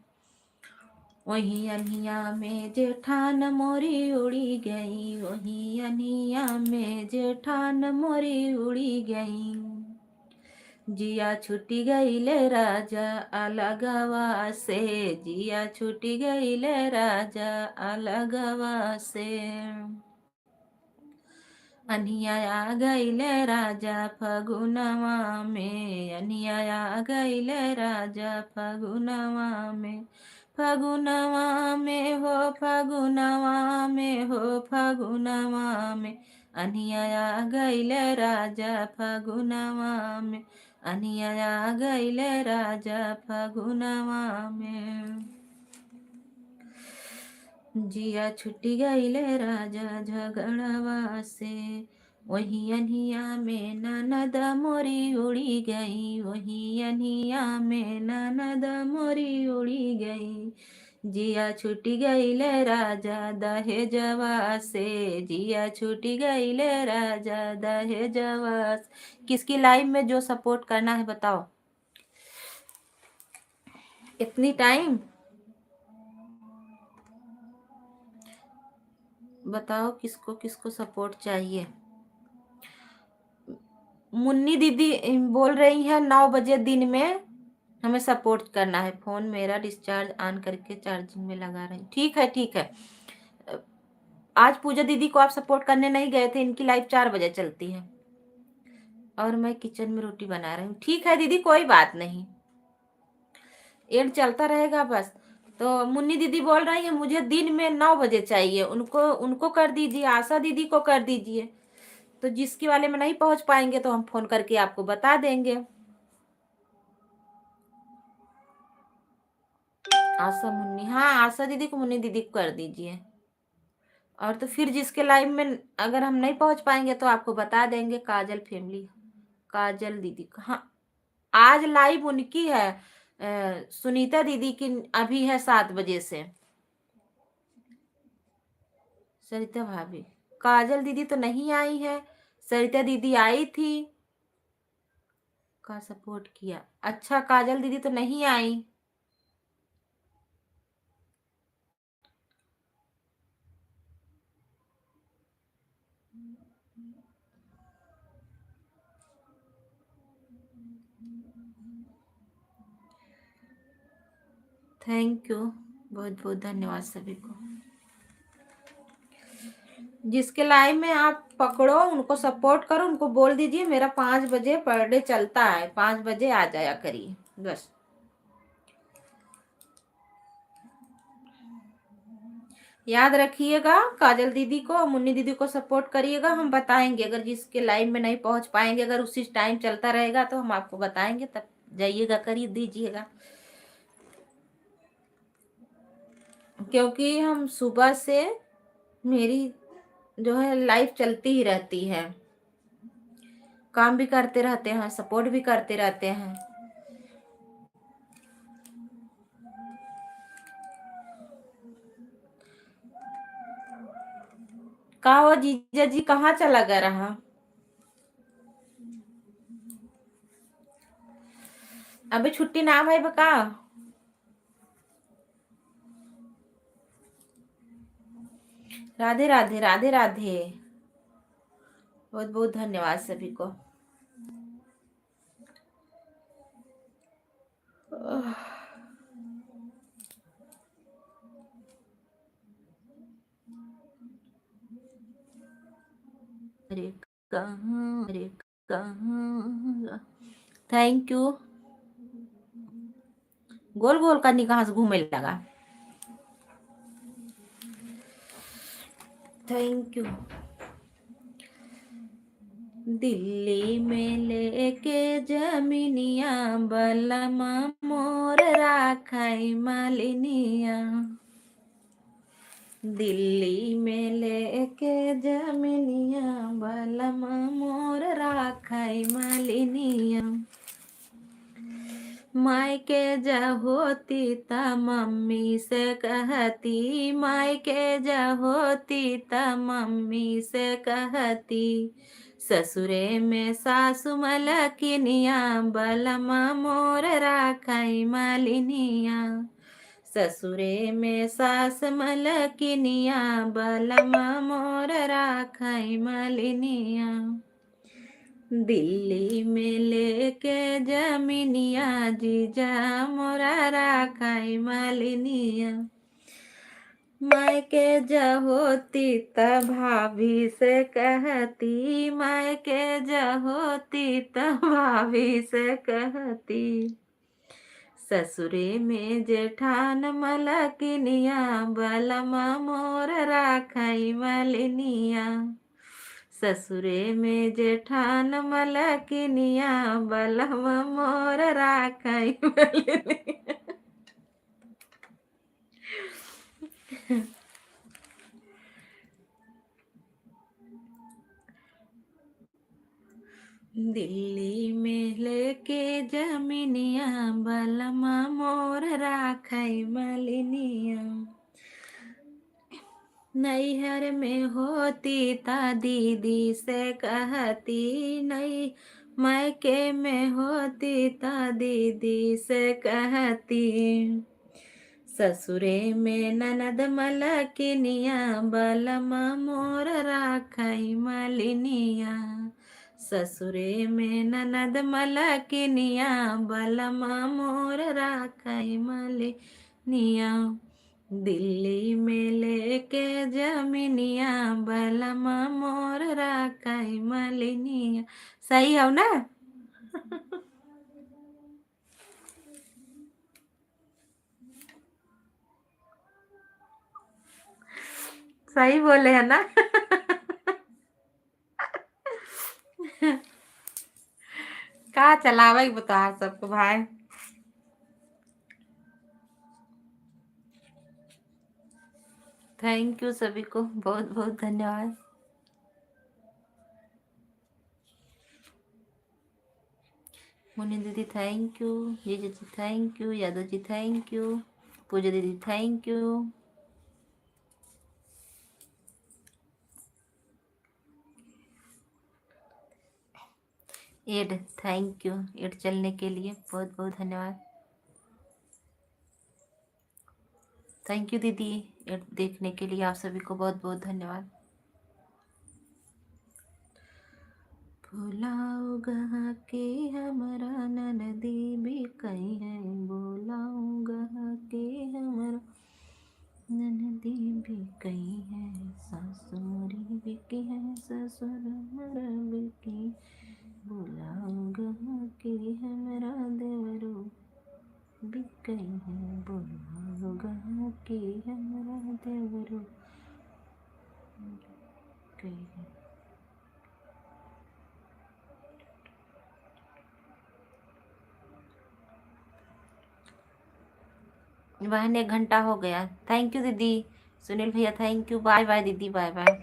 वही अनिया में जेठान मोरी उड़ी गई, वही अनिया में जेठान मोरी उड़ी गई। जिया छुटी गईले राजा अलगवा से, जिया छुटी गईले राजा अलगवा से। अनिया गईले राजा फगुनवा में, अनिया गईले राजा फगुनवा में, फगुनवा में हो, फगुनवा में हो, फगुनवा में अनिया गईले राजा फगुनवा में, अनिया गईले राजा फगुनवा में। जिया छुट्टी गईले राजा झगड़वा से, वही अनिया में ननद मोरी उड़ी गई, वही अनिया में ननद मोरी उड़ी गई। जिया छुट्टी गईले राजा दहेजवा से, जिया छुट्टी गईले राजा दहेजवा से। किसकी लाइव में जो सपोर्ट करना है बताओ। इतनी टाइम बताओ किसको किसको सपोर्ट चाहिए। मुन्नी दीदी बोल रही है 9 बजे दिन में हमें सपोर्ट करना है। फोन मेरा डिस्चार्ज ऑन करके चार्जिंग में लगा रही। ठीक है ठीक है। आज पूजा दीदी को आप सपोर्ट करने नहीं गए थे, इनकी लाइव 4 बजे चलती है और मैं किचन में रोटी बना रही हूँ। ठीक है दीदी कोई बात नहीं, एड चलता रहेगा बस। तो मुन्नी दीदी बोल रही है मुझे दिन में 9 बजे चाहिए, उनको उनको कर दीजिए, आशा दीदी को कर दीजिए। तो जिसकी वाले में नहीं पहुंच पाएंगे तो हम फोन करके आपको बता देंगे। आशा मुन्नी, हाँ आशा दीदी को मुन्नी दीदी को कर दीजिए। और तो फिर जिसके लाइव में अगर हम नहीं पहुंच पाएंगे तो आपको बता देंगे। काजल फैमिली, काजल दीदी का, हाँ आज लाइव उनकी है, सुनीता दीदी की अभी है 7 बजे से। सरिता भाभी, काजल दीदी तो नहीं आई है, सरिता दीदी आई थी का सपोर्ट किया। अच्छा काजल दीदी तो नहीं आई। थैंक यू, बहुत बहुत धन्यवाद सभी को। जिसके लाइव में आप पकड़ो उनको सपोर्ट करो, उनको बोल दीजिए मेरा 5 बजे पर डे चलता है, 5 बजे आ जाया करिए बस। याद रखिएगा, काजल दीदी को, मुन्नी दीदी को सपोर्ट करिएगा, हम बताएंगे। अगर जिसके लाइव में नहीं पहुंच पाएंगे, अगर उसी टाइम चलता रहेगा तो हम आपको बताएंगे, तब जाइएगा करिए दीजिएगा। क्योंकि हम सुबह से मेरी जो है लाइफ चलती ही रहती है, काम भी करते रहते हैं, सपोर्ट भी करते रहते हैं। कहा वो जीजा जी कहाँ चला गया रहा? अभी छुट्टी ना भाई बका। राधे राधे, राधे राधे, बहुत बहुत धन्यवाद सभी को। अरे कहाँ, थैंक यू। गोल गोल करनी कहाँ से घूमने लगा। Thank you. दिल्ली में लेके जमीनिया, बलमा मोर राखाई मालिनिया। दिल्ली में लेके जमीनिया, बलमा मोर राखाई मालिनिया। मायके जा होती ता मम्मी से कहती, मायके जा होती ता मम्मी से कहती। ससुरे में सासु मलकिनिया, बलमा मोर राखाई मालिनिया। ससुरे में सास मलकिनिया, बलमा मोर राखाई मालिनिया। दिल्ली में लेके जमीनिया, जीजा मोरा राखाई मालिनिया। मायके जा होती त भाभी से कहती, मायके जा होती त भाभी से कहती। ससुरे में जेठान मलकिनिया, बलमा मोर राखाई मालिनिया। ससुरे में जेठान मलकिनिया, बलमा मोर राखाई मालिनिया। दिल्ली में लेके जमीनिया, बलमा मोर राखाई मालिनिया। नैहर में होती ता दीदी से कहती, नहीं मायके में होती ता दीदी से कहती। ससुरे में ननद मलकिनिया, बलमा मोर राखाई मालिनिया। ससुरे में ननद मलकिनिया, बलमा मोर राखाई मालिनिया। दिल्ली में लेके जमीनिया, बलमा मोर राखाई मालिनिया। सही हो ना? सही बोले है ना। का चलावे बता सबको भाई। थैंक यू सभी को, बहुत बहुत धन्यवाद। मुन्नी दीदी थैंक यू, जीजू जी thank you, Yadav ji thank you, Pooja दीदी थैंक यू। एड थैंक यू, एड चलने के लिए बहुत बहुत धन्यवाद। थैंक यू दीदी, एड देखने के लिए आप सभी को बहुत बहुत धन्यवाद। बोलाऊंगा के हमारा ननदी भी कहीं है, बोलाऊंगा के हमारा ननदी भी कहीं है, सासुरी भी की है, ससुर मरा भी की, बोलाऊंगा के हमारा देवरू भी कहीं है, बोलाऊंगा के हमारा देवरू कहीं है। बहन 1 घंटा हो गया। थैंक यू दीदी, सुनील भैया थैंक यू, बाय बाय दीदी, बाय बाय।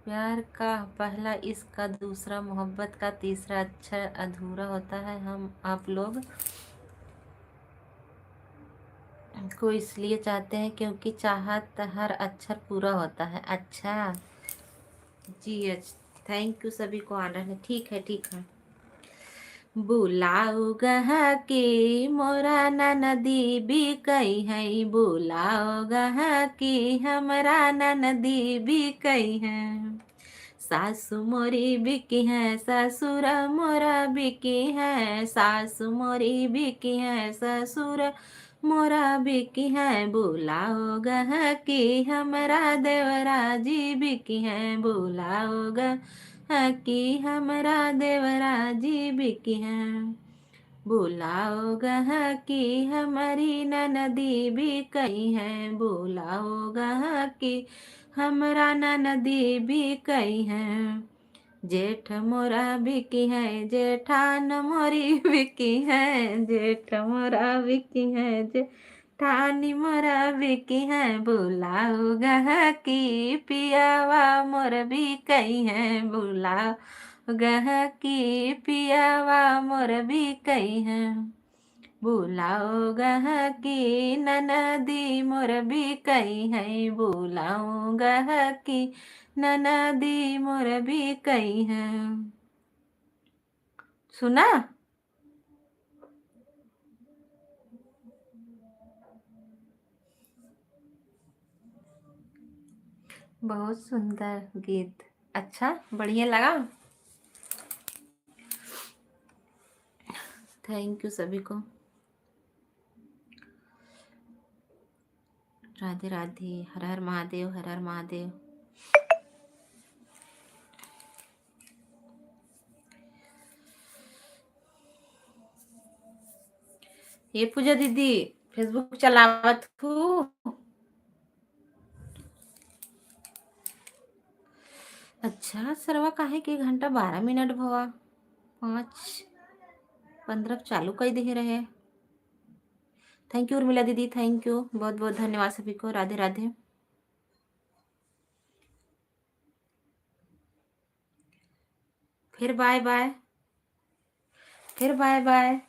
प्यार का पहला इश्क का दूसरा मोहब्बत का तीसरा अक्षर अधूरा होता है। हम आप लोग को इसलिए चाहते हैं क्योंकि चाहत हर अक्षर पूरा होता है। अच्छा जी, थैंक यू सभी को आना है। ठीक है ठीक है। बुलाओ गहा के मोरा नदी भी कई है, बुलाओ गहा के हमरा नदी भी कई है, सासु मोरी बिकी है, ससुर मोरा बिकी है, सासु मोरी बिकी है, ससुर मोरा बिकी है, बुलाओ गह की हमरा देवरा जी बिकी है, बुलाओ गह की हमरा देवरा जी बिकी है, बुलाओ गह की हमारी ननदी भी कई है, बुलाओ गह की हमरा ननदी भी कई है, जेठ मोरा बिकी है, जेठान मोरी बिकी है, जेठ मोरा बिकी है, जेठानी मोरा बिकी है, बुलाओ गह की पियावा मोर भी कई है, बुलाओ गह की पियावा मोर भी कई है, बुलाओ गह की ननदी मोर भी कई है, बुलाओ गह की ननदी मोर भी कई है। सुना? बहुत सुंदर गीत। अच्छा, बढ़िया लगा। थैंक यू सभी को। राधे राधे, हर हर महादेव, हर हर महादेव। ये पूजा दीदी फेसबुक चलावत हूँ। अच्छा सरवा काहे के 1 घंटा 12 मिनट भवा 5:15 चालू कर दे रहे। थैंक यू उर्मिला दीदी, थैंक यू, बहुत बहुत धन्यवाद सभी को। राधे राधे। फिर बाय बाय, फिर बाय बाय।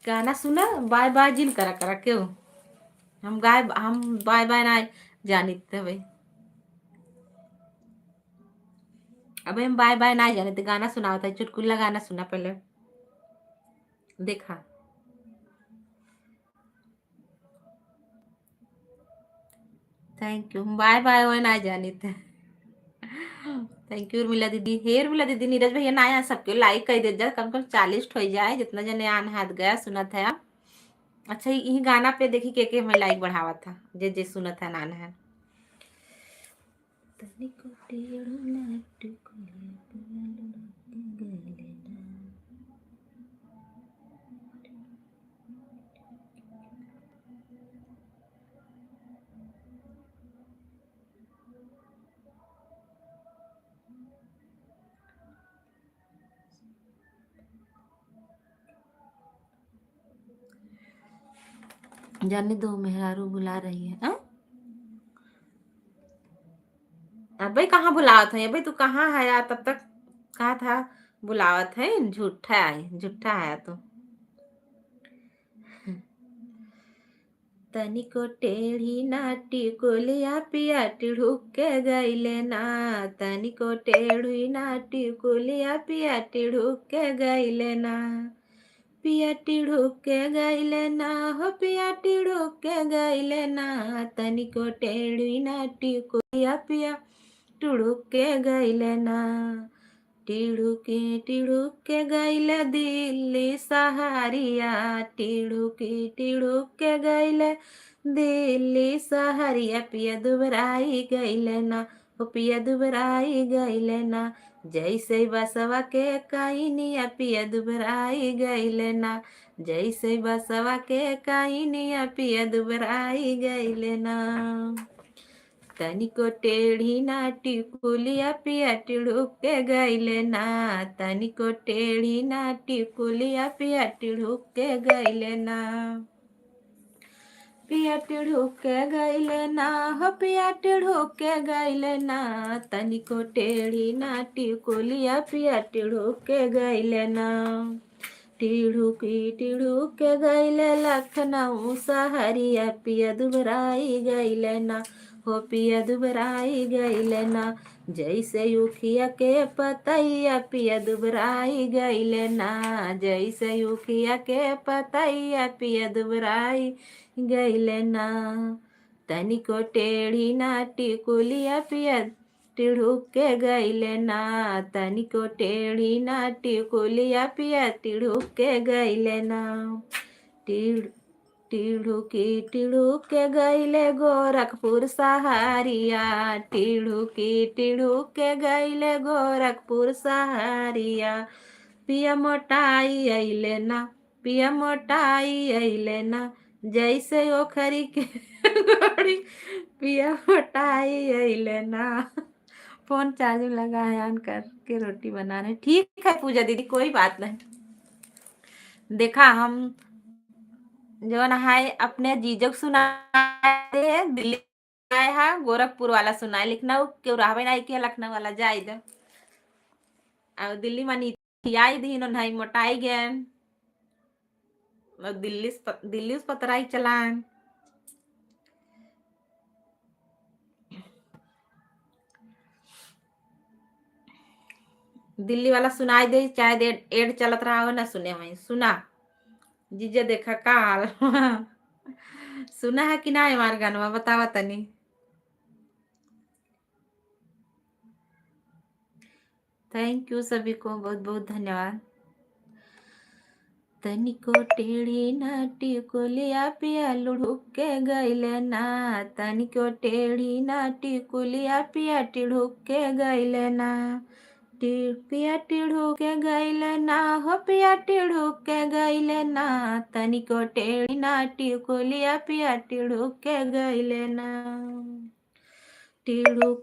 गाना सुना बाय बाय जिन करा करा क्यों? हम बाय बाय ना जानित भाई। अबे हम बाय बाय ना जाने थे, गाना सुना होता है, चुटकुला गाना सुना पहले देखा। थैंक यू, बाय बाय वो ना जाने थे। थैंक यू उर्मिला दीदी। हे उर्मिला दीदी, नीरज भैया ना आया, सबके लाइक कर दे जा, कम से कम 40 हो जाए, जितना जने आन हाथ गया सुनत है। अच्छा, यही गाना पे देखी के हमें लाइक बढ़ावा था, जे जे सुनत है नान है। तनिको टेढ़ो ना टिकुलिया पिया लुढ़क गइले ना। जाने दो, मेहरारू बुला रही है। हाँ? अबे कहाँ बुलावत है? अबे तू कहाँ है यार? तब तक कहा था बुलावत है। झूठा है, झूठा है तू। तनिको टेढ़ी नाटी कुलिया पिया टिढ़ुक के गइले ना। तनिको टेढ़ी नाटी कुलिया पिया टिढ़ुक के गइले ना। पिया टिढ़ुक के गइले ना हो, पिया टिढ़ुक के गइले ना। तनिको टेढ़ी नाटी कुलिया पिया टिढ़ुक के गइले ना। टिढ़ुक के गइले दिल्ली सहारिया। टिढ़ुक के गइले दिल्ली सहरिया। पिया दुबराई गइले ना हो, पिया दुबराई गइले ना। जैसे बसवा के कहिनिया पिया दुबराई गइले ना। जैसे बसवा के कहिनिया पिया दुबराई गइले ना। तनिको टेढ़ी नाटी कुलिया पिया टिढ़ुक के गइले ना। तनिको टेढ़ी नाटी कुलिया पिया टिढ़ुक के गइले ना। पिया टिढ़ुक के गइले ना हो, पिया टिढ़ुक के गइले ना। तनिको टेढ़ी नाटी कुलिया पिया टिढ़ुक के गइले ना। टिढ़ुक के गइले लखनऊ सहरिया। पिया दुबराई गइले ना हो, पिया दुबराई गइले ना। जैसे उखिया के पतैया पिया दुबराई गइले ना। जैसे उखिया के पतैया पिया दुबराई गइले ना। तनिको टेढ़ी नाटी कुलिया पिया टिढ़ुक के गइले ना। तनिको टेढ़ी नाटी कुलिया पिया टिढ़ुक के गइले ना। टिढ़ुक के गइले गोरखपुर सहारिया। टिढ़ुक के गइले गोरखपुर सहारिया। पिया मोटाई अइले ना, पिया मोटाई अइले ना। जैसे ओखरी के गोड़ी पिया मोटाई अइले ना। फोन चार्जिंग लगा है, ऑन करके रोटी बना रहे। ठीक है पूजा दीदी, कोई बात नहीं। देखा हम जो है अपने जीजक सुनाए दिल्ली आए है, गोरखपुर वाला सुनाए, लखनऊ क्यों रहबे नहीं किया, लखनऊ वाला जाए दे। और दिल्ली में आई दी नहीं मोटाई गए। दिल्ली उस पतराई चलान। दिल्ली वाला सुनाई दे, चाहे दे एड चलत रहा हो ना, सुने वही सुना। जीजा देखा का हाल। सुना है कि ना हमार गानवा, बतावा तनी। थैंक यू सभी को, बहुत बहुत धन्यवाद। तनिको टेढ़ी नाटी कुलिया पिया लुढ़ुक के गइले ना। तनिको टेढ़ी नाटी कुलिया पिया टिढ़ुक के गइले ना। पिया टिढ़ुक के गइले ना हो, पिया टिढ़ुक के गइले ना। तनिको टेढ़ी नाटी कुलिया पिया टिढ़ुक के गइले ना। टिढ़ुक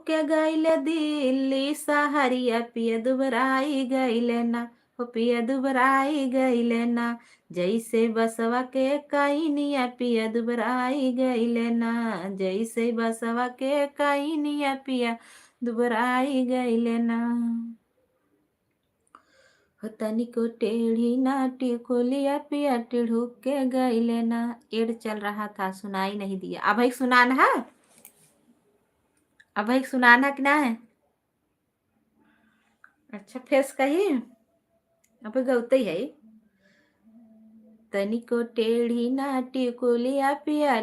के गइले दिल्ली सहारिया। पिया दुबराई गइले ना हो, पिया दुबराई गइले ना। जैसे बसवा के कहिनिया पिया दुबराई गइले ना। जैसे बसवा के कहिनिया पिया दुबराई गइले ना। हो तनिको टेढ़ी नाटी कुलिया पिया टिढ़ुक के गइले ना। एड चल रहा था, सुनाई नहीं दिया। अब एक सुनाना है, अब एक सुनाना कि ना है। अच्छा फेस कही अब गौते है। तनिको टेढ़ी ना टिकुलिया पिया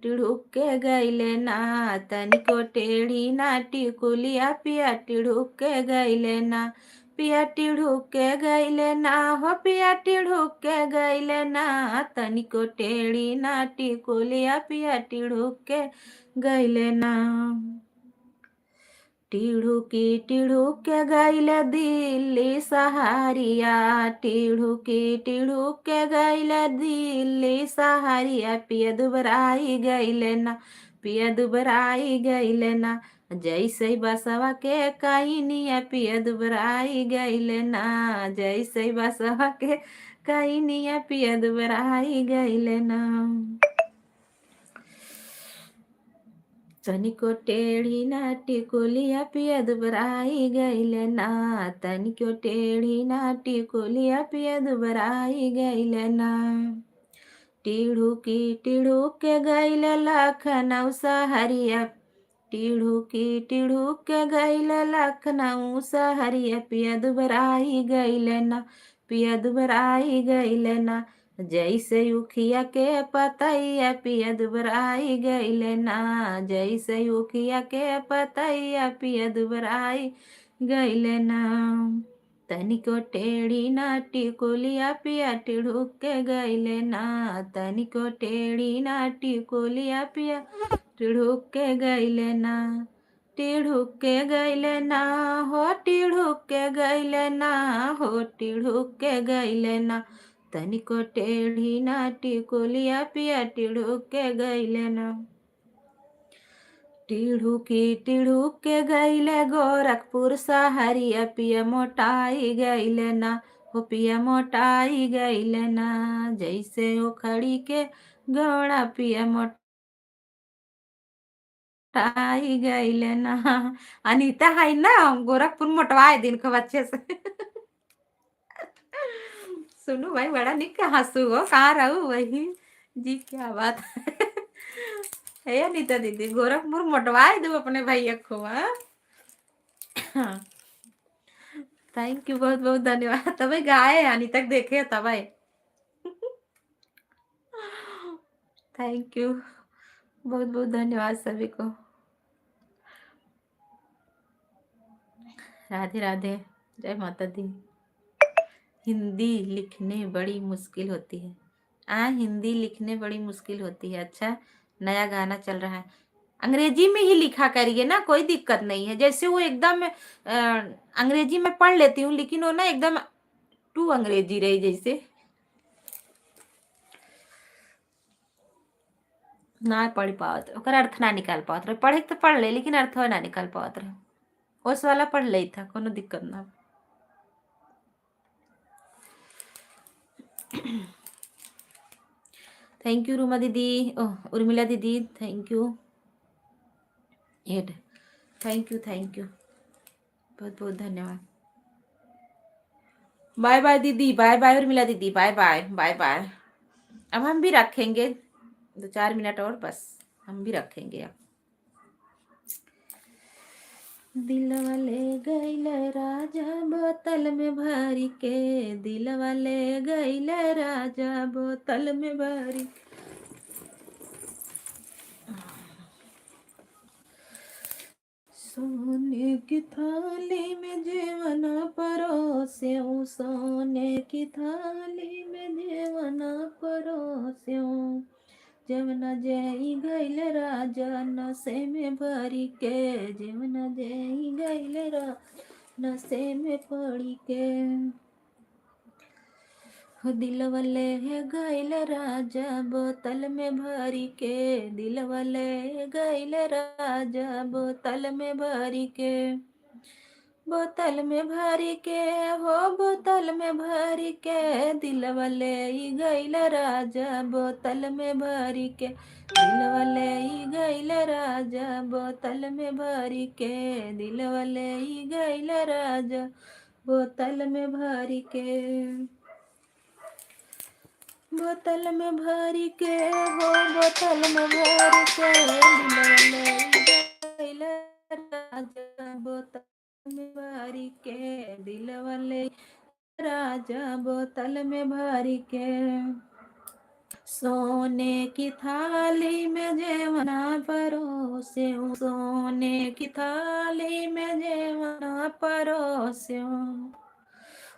टिढ़ुक के गईले ना, तनिको टेढ़ी ना टिकुलिया पिया टिढ़ुक के गईले ना, पिया टिढ़ुक के गईले ना हो पिया टिढ़ुक के गईले ना, तनिको टेढ़ी ना टिकुलिया पिया टिढ़ुक के गईले ना। टिढ़ुकी टिढ़ुक के गईले दिल्ली सहारिया, टिढ़ुकी टिढ़ुक के गईले दिल्ली सहारिया, पिया दुबराई गईले ना, पिया दुबराई गईले ना, जैसे बसवा के कहिनिया पिया दुबराई गईले ना, जैसे बसवा के कहिनिया पिया दुबराई गईले ना। तनिको टेढ़ी ना टिकुलिया पिया दुबराई गईले ना, तनिको टेढ़ी ना टिकुलिया पिया दुबराई गईले ना। टिढ़ुकी टिढ़ुक के गईले लखनऊ सहरिया, टिढ़ुकी टिढ़ुक के गईले लखनऊ सहरिया, पिया दुबराई गईले ना, पिया दुबराई गईले ना, जैसे उखिया के पतैया पिया दुबराई गईले ना, जैसे उखिया के पतैया पिया दुबराई गईले ना। तनिको टेढ़ी ना टिकुलिया पिया टिढ़ुक के गईले ना, तनिको टेढ़ी ना टिकुलिया पिया टिढ़ुक के गईले ना, टिढ़ुक के गईले ना हो टिढ़ुक के गईले ना हो टिढ़ुक के गईले ना, तनिको टेढ़ी ना टिकुलिया पिया टिढ़ुक के गईले ना। टिढ़ुकी टिढ़ुक के गईले गोरखपुर सहरिया, पिया मोटाई गईले ना हो पिया मोटाई गईले ना, जैसे ओखड़ी के गौड़ा पिया मोटाई गईले ना। अनीता है ना, गोरखपुर मोटवाए दिन को अच्छे से। सुनो भाई, बड़ा निक हंसू हो, कहाँ रहू वही जी, क्या बात है अनीता दीदी, गोरखपुर मोटवाए दो अपने भैया को। हाँ, थैंक यू, बहुत बहुत धन्यवाद। तब गाए अनीता देखे तब थैंक यू, बहुत बहुत धन्यवाद सभी को। राधे राधे, जय माता दी। हिंदी लिखने बड़ी मुश्किल होती है। हिंदी लिखने बड़ी मुश्किल होती है। अच्छा, नया गाना चल रहा है, अंग्रेजी में ही लिखा करिए ना, कोई दिक्कत नहीं है। जैसे वो एकदम अंग्रेजी में पढ़ लेती हूँ, लेकिन वो ना एकदम टू अंग्रेजी रही, जैसे ना पढ़ पावत, ओकर अर्थ ना निकाल पावत रहे। पढ़े तो पढ़ ले, लेकिन अर्थ ना निकाल पावत रहे। उस वाला पढ़ ले था, कोनो दिक्कत ना। थैंक यू रूमा दीदी, ओह उर्मिला दीदी, थैंक यू एड, थैंक यू, बहुत बहुत धन्यवाद। बाय बाय दीदी, बाय बाय उर्मिला दीदी, बाय बाय बाय बाय। अब हम भी रखेंगे 2-4 मिनट और, बस हम भी रखेंगे अब। दिलवा ले गईल राजा बोतल में भरी के, दिलवा ले गईल राजा बोतल में भरी। सोने की थाली में जेवना परोस्यों, सोने की थाली में जेवना परोस्यों, जवना जई गईल राजा नशे में भरी के, जवना जई गईल राजा नशे में पड़ी के। हो दिलवा ले गईल राजा बोतल में भरी के, दिलवा ले गईल राजा बोतल में भरी के, बोतल में भरी के हो बोतल में भरी के, दिलवा ले गईल राजा बोतल में भरी के, दिलवा ले गईल राजा बोतल में भरी के, दिलवा ले गईल राजा बोतल में भरी के, बोतल में भरी के हो बोतल में भरी के, दिलवा ले गईल राजा बोतल में भरी के, दिलवा ले राजा बोतल में भरी के। सोने की थाली में जेवना परोस्यो, सोने की थाली में जेवना परोस्यो,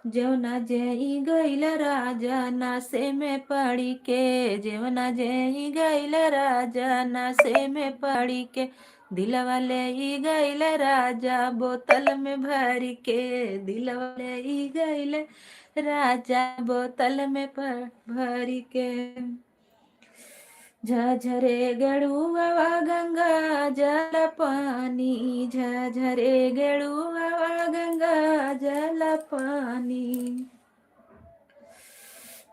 जेवना जेई गईल राजा नासे में पड़ी के, जेवना जेई गईल राजा नासे में पड़ी के, दिलवा ले ई गईल राजा बोतल में भरी के, दिलवा ले ई गईल राजा बोतल में भरी के। झझरे गड़ुआ गंगा जल पानी, झझरे गड़ुआ गंगा जल पानी,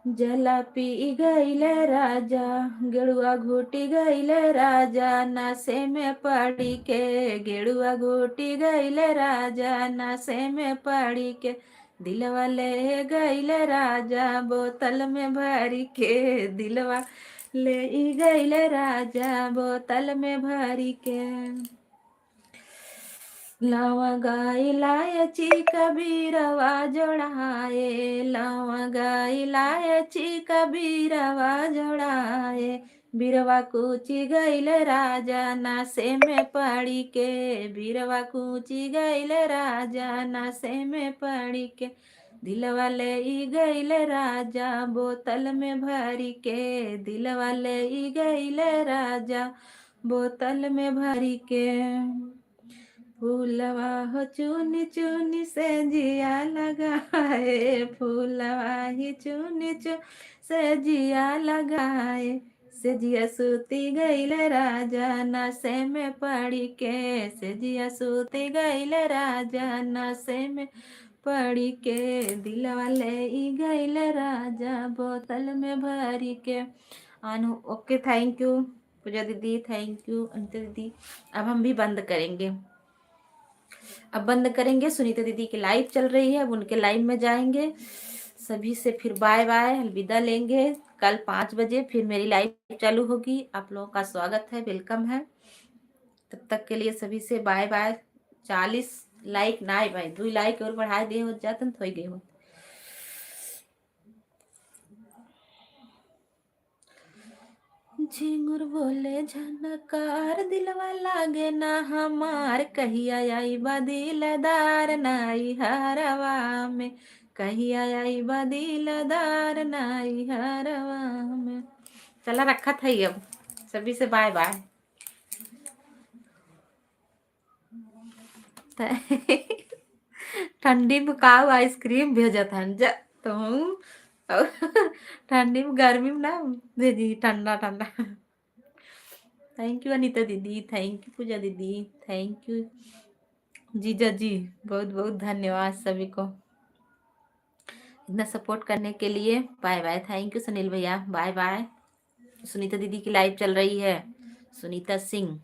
जला पी गईल राजा गेड़ुआ घोटी गईल राजा नासे में पड़ी के, गेड़ुआ घोटी गईल राजा नासे में पड़ी के, दिलवा ले गईल राजा बोतल में भरी के, दिलवा ले गईल राजा बोतल में भरी के। लवंगा इलायची कबीरवा जोड़ाए, लवंगा इलायची कबीरवा जोड़ाए, बीरवा कूची गईल राजा नासे में पड़ी के, बीरवा कूची गईल राजा नासे में पड़ी के, दिलवा ले ई गईल राजा बोतल में भरी के, दिलवा ले ई गईल राजा बोतल में भरी के। फूलवा हो चुनी चुनी से जिया लगाए, फूलवा ही चुनी चुनी से जिया लगाए, से जिया सूती गईल राजा नासे में पड़ी के, से जिया सूती गईल राजा नासे में पड़ी के, दिलवा ले ई गईल राजा बोतल में भरी के। अनु ओके, थैंक यू पूजा दीदी, थैंक यू अनिता दीदी। अब हम भी बंद करेंगे, अब बंद करेंगे। सुनीता दीदी की लाइव चल रही है, अब उनके लाइव में जाएंगे। सभी से फिर बाय बाय, अलविदा लेंगे। कल 5 बजे फिर मेरी लाइव चालू होगी। आप लोगों का स्वागत है, वेलकम है। तब तक के लिए सभी से बाय बाय। 40 लाइक ना आए भाई, 2 लाइक और बढ़ा दे हो जातन थोई गए हो। झिंगुर बोले झनकार दिलवा लागे ना हमार, कहिया आई बदिलदार नाई हरवा में, कहिया आई बदिलदार नाई हरवा में। चला रखा था ही, अब सभी से बाय बाय। ठंडी में काव आइसक्रीम भेजा था तुम, ठंडी में गर्मी में ना भेजी ठंडा ठंडा। थैंक यू अनीता दीदी, थैंक यू पूजा दीदी, थैंक यू जीजा जी, बहुत बहुत धन्यवाद सभी को इतना सपोर्ट करने के लिए। Bye bye, thank you Sunil भैया, बाय बाय। सुनीता दीदी की लाइव चल रही है, सुनीता सिंह,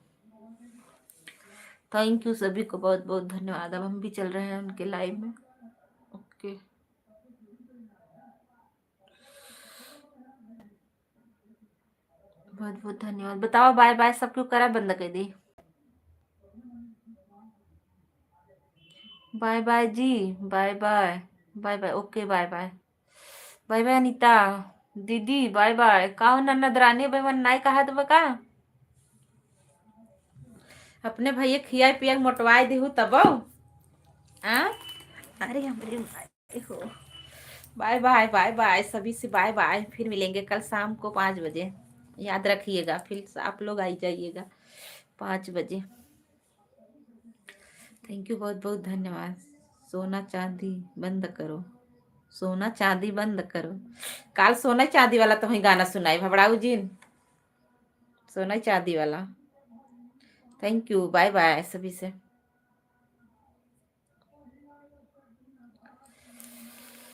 थैंक यू सभी को बहुत बहुत धन्यवाद। अब हम भी चल रहे हैं उनके लाइव में। ओके, बहुत बहुत धन्यवाद। बताओ बाय बाय सब क्यों करा, बंद कर दी। बाय बाय जी, bye bye, bye bye, okay bye bye, bye bye Anita दीदी, बाय बाय। का ननदरानी भाई मन नाई कहा तो का अपने भैया खिया पिया मोटवाए देहू तब। अरे हमारे भाई हो, बाय बाय, बाय बाय सभी से, बाय बाय। फिर मिलेंगे कल शाम को 5 बजे, याद रखिएगा। फिर आप लोग आई जाइएगा 5 बजे। थैंक यू, बहुत बहुत धन्यवाद। सोना चांदी बंद करो, सोना चांदी बंद करो। काल सोना चांदी वाला तो वही गाना सुनाई भबड़ाऊ जी, सोना चांदी वाला। थैंक यू, बाय बाय सभी से।